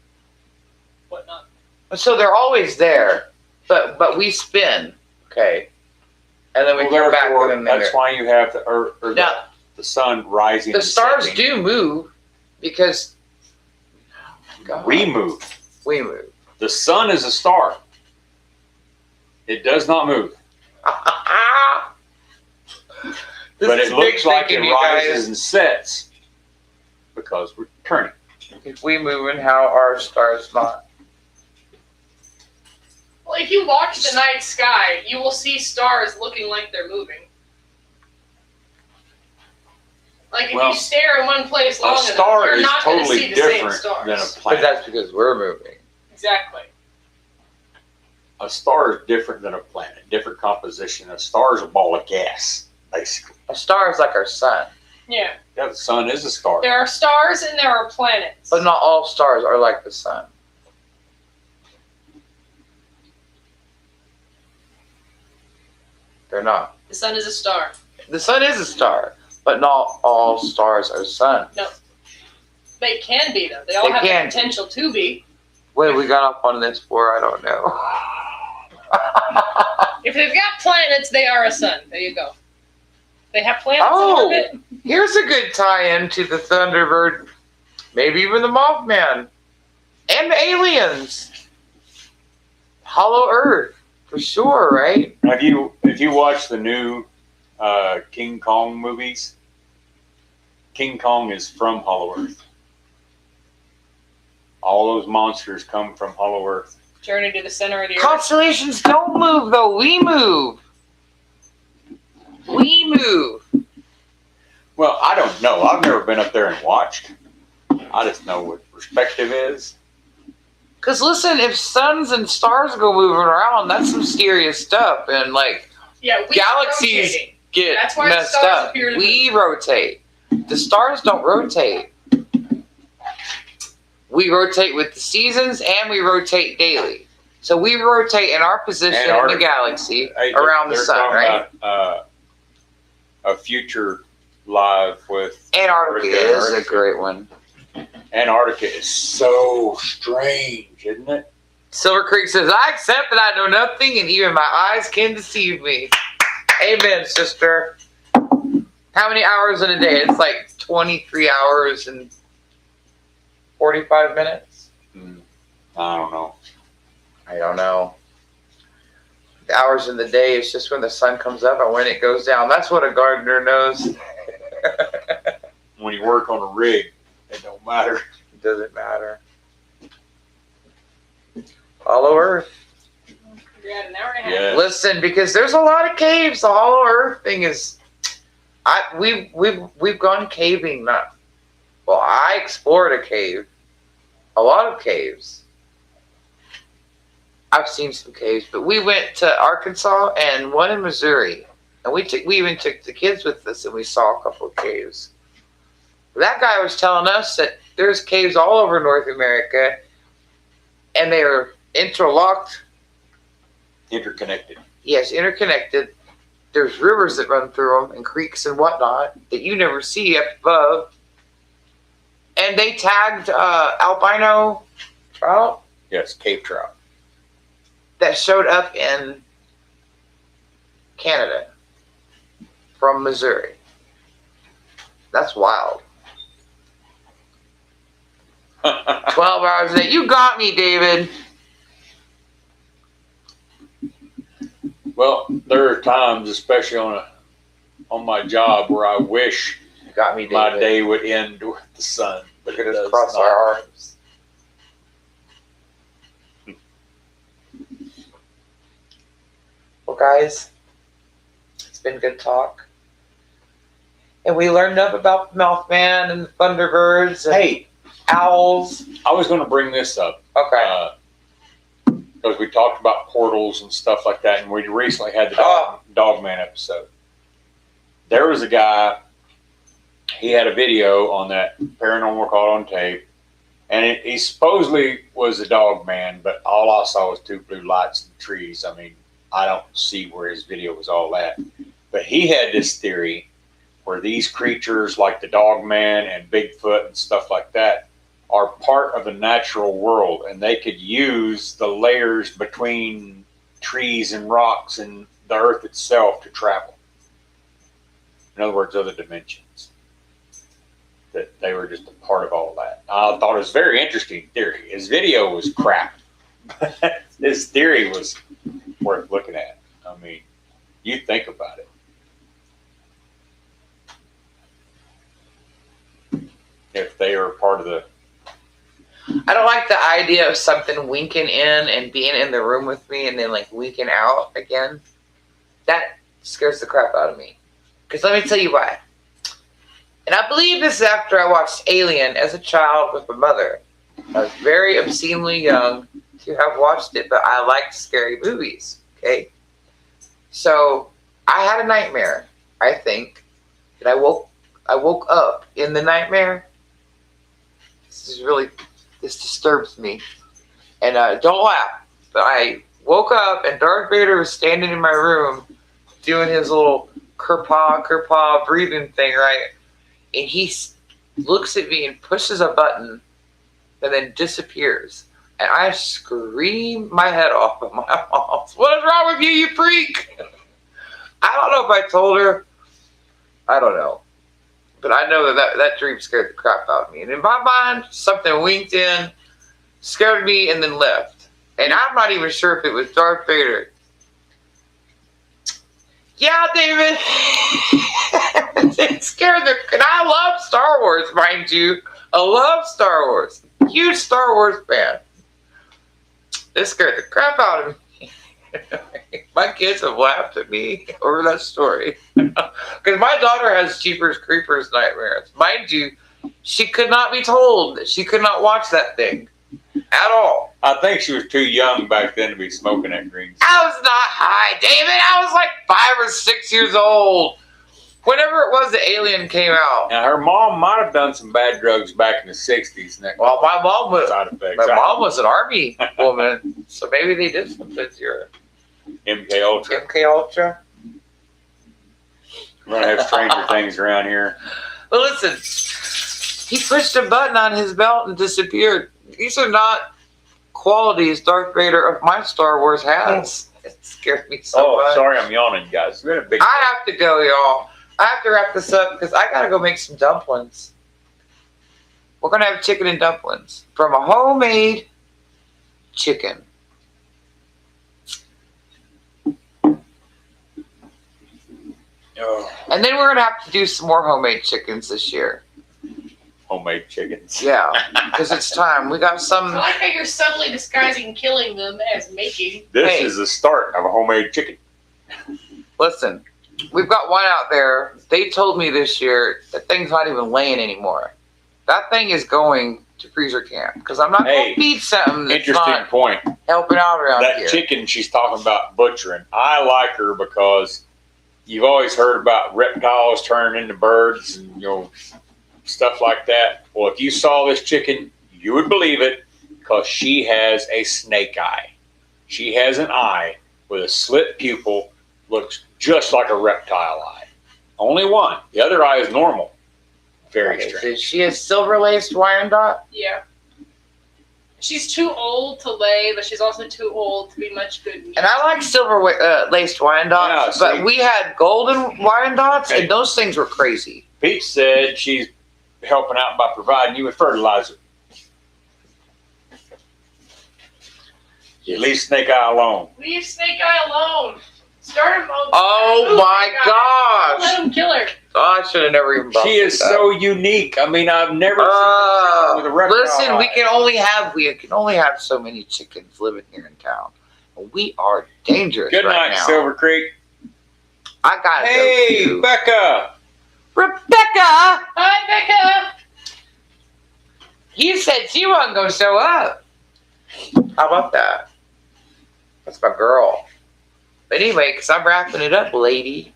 whatnot. So they're always there, but we spin, okay? And then we go back to them. That's why you have the Earth, or the sun rising. The stars do move because we move. We move. The sun is a star. It does not move. But it looks like it rises and sets because we're turning. If we move, and how are stars not? Well, if you watch the night sky, you will see stars looking like they're moving. Like if you stare in one place long enough, you're not going to see the same stars. Than a planet. But that's because we're moving. Exactly. A star is different than a planet. Different composition. A star is a ball of gas. basically. A star is like our sun. Yeah. Yeah, the sun is a star. There are stars and there are planets. But not all stars are like the sun. They're not. The sun is a star. The sun is a star, but not all stars are sun. No. They can be, though. They all have the potential to be. What we got up on this for, I don't know. If they've got planets, they are a sun. There you go. They have planets in orbit. Here's a good tie-in to the Thunderbird. Maybe even the Mothman. And the aliens. Hollow Earth. For sure, right? If you watch the new King Kong movies, King Kong is from Hollow Earth. All those monsters come from Hollow Earth. Journey to the center of the earth. Constellations don't move, though. We move. We move. Well, I don't know. I've never been up there and watched. I just know what perspective is. Because listen, if suns and stars go moving around, that's some mysterious stuff. And like, galaxies get That's why messed stars up. appear to We rotate. The stars don't rotate. We rotate with the seasons and we rotate daily. So we rotate in our position in the galaxy around the sun, right? About, a future live with Antarctica is a great one. Antarctica is so strange, isn't it? Silver Creek says, I accept that I know nothing and even my eyes can deceive me. Amen, sister. How many hours in a day? It's like 23 hours and 45 minutes? I don't know. I don't know. The hours in the day is just when the sun comes up and when it goes down. That's what a gardener knows. When you work on a rig, it don't matter. It doesn't matter. Hollow Earth. You're at an hour and a half. Yeah. Listen, because there's a lot of caves. The Hollow Earth thing is, we've gone caving. I explored a cave, a lot of caves. I've seen some caves, but we went to Arkansas and one in Missouri, and we even took the kids with us, and we saw a couple of caves. That guy was telling us that there's caves all over North America, and they are interlocked. Interconnected. Yes, interconnected. There's rivers that run through them and creeks and whatnot that you never see up above. And they tagged albino trout. Yes, cave trout. That showed up in Canada from Missouri. That's wild. 12 hours a day. You got me, David. Well, there are times, especially on my job, where I wish You got me, David. my day would end with the sun. But Look it at us does cross not. our arms. Well, guys, it's been good talk. And we learned enough about the Mothman and the Thunderbirds and Hey, owls. I was going to bring this up. Okay. Because we talked about portals and stuff like that, and we recently had the Dogman episode. There was a guy, he had a video on that Paranormal Caught on Tape, and he supposedly was a dog man, but all I saw was two blue lights in the trees. I mean, I don't see where his video was all at. But he had this theory where these creatures like the dog man and Bigfoot and stuff like that are part of a natural world, and they could use the layers between trees and rocks and the earth itself to travel. In other words, other dimensions. That they were just a part of all that. I thought it was a very interesting theory. His video was crap. His theory was worth looking at. I mean, you think about it. If they are part of the... I don't like the idea of something winking in and being in the room with me and then like winking out again. That scares the crap out of me. Because let me tell you why. And I believe this is after I watched Alien as a child with my mother. I was very obscenely young to have watched it, but I liked scary movies. Okay? So I had a nightmare. I think that I woke up in the nightmare. This disturbs me. And don't laugh, but I woke up and Darth Vader was standing in my room doing his little kerpaw breathing thing, right? And he looks at me and pushes a button and then disappears. And I scream my head off at my mom. What is wrong with you, you freak? I don't know if I told her. I don't know. But I know that dream scared the crap out of me. And in my mind, something winked in, scared me, and then left. And I'm not even sure if it was Darth Vader. Yeah, David. It scared the... And I love Star Wars, mind you. I love Star Wars. Huge Star Wars fan. This scared the crap out of me. My kids have laughed at me over that story. Because my daughter has Jeepers Creepers nightmares. Mind you, she could not be told that she could not watch that thing at all. I think she was too young back then to be smoking that green. I was not high, David. I was like 5 or 6 years old. Whenever it was the Alien came out. Now, her mom might have done some bad drugs back in the 60s. Well, my mom was side effects. my mom was an army woman, so maybe they did something to her. MK Ultra. MK Ultra. We're going to have Stranger Things around here. Well, listen, he pushed a button on his belt and disappeared. These are not qualities Darth Vader of my Star Wars has. It scared me so much. Sorry, I'm yawning, guys. We had a big. I have to go, y'all. I have to wrap this up because I got to go make some dumplings. We're going to have chicken and dumplings from a homemade chicken. Oh, And then we're going to have to do some more homemade chickens this year. homemade chickens. Yeah, because it's time. We got I some. like how you're subtly disguising killing them as making. This Hey. is the start of a homemade chicken. Listen, we've got one out there. They told me this year that thing's not even laying anymore. That thing is going to freezer camp because I'm not going to feed something that's Interesting not point. helping out around That here. chicken she's talking about butchering. I like her because you've always heard about reptiles turning into birds and stuff like that. Well, if you saw this chicken, you would believe it because she has a snake eye. She has an eye with a slit pupil, looks just like a reptile eye. Only one. The other eye is normal. Very Okay, strange. so she has silver-laced Wyandotte. Yeah. She's too old to lay, but she's also too old to be much good meat. And I like silver-laced Wyandottes, Yeah, but see. we had golden Wyandottes, Hey. and those things were crazy. Pete said she's helping out by providing you with fertilizer. You leave snake eye alone. Leave Snake Eye alone. Start him. Oh my gosh! Let him kill her. Oh, I should have never even brought She is this up. so unique. I mean, I've never seen a chicken with a reptile Listen, eye. we can only have so many chickens living here in town. We are dangerous Good right night, now. Silver Creek. I gotta Hey, go too. Becca. Rebecca, Hi, Becca. you said she wasn't gonna show up. How about that? That's my girl. But anyway, because I'm wrapping it up, lady.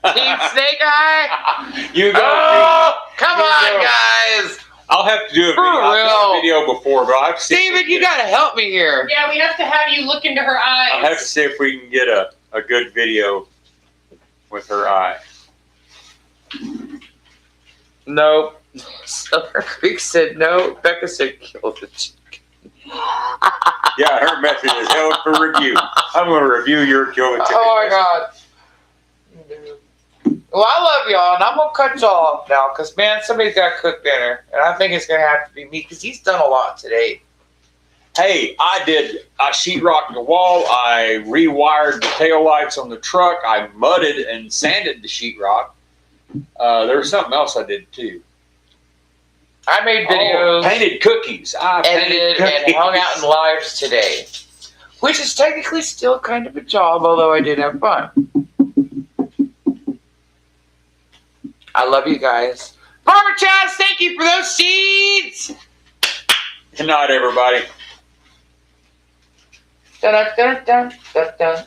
Team Snake Eye. You go. Oh, come You on, go. guys. I'll have to do a For video. I've done a real. video before, but I've seen David, you gotta help me here. Yeah, we have to have you look into her eyes. I'll have to see if we can get a good video with her eye. Nope. Silver Creek said no. Becca said kill the chicken. Yeah, her method is held for review. I'm going to review your kill the chicken. Oh my god. Well, I love y'all, and I'm gonna cut y'all off now, cause man, somebody's gotta cook dinner, and I think it's gonna have to be me, cause he's done a lot today. Hey, I sheetrocked the wall. I rewired the taillights on the truck. I mudded and sanded the sheetrock. There was something else I did too. I made Oh, videos, painted cookies. I painted edited, cookies. and hung out in lives today, which is technically still kind of a job, although I did have fun. I love you guys. Farmer Chaz, thank you for those seeds. Good night, everybody. Dun dun dun dun dun dun.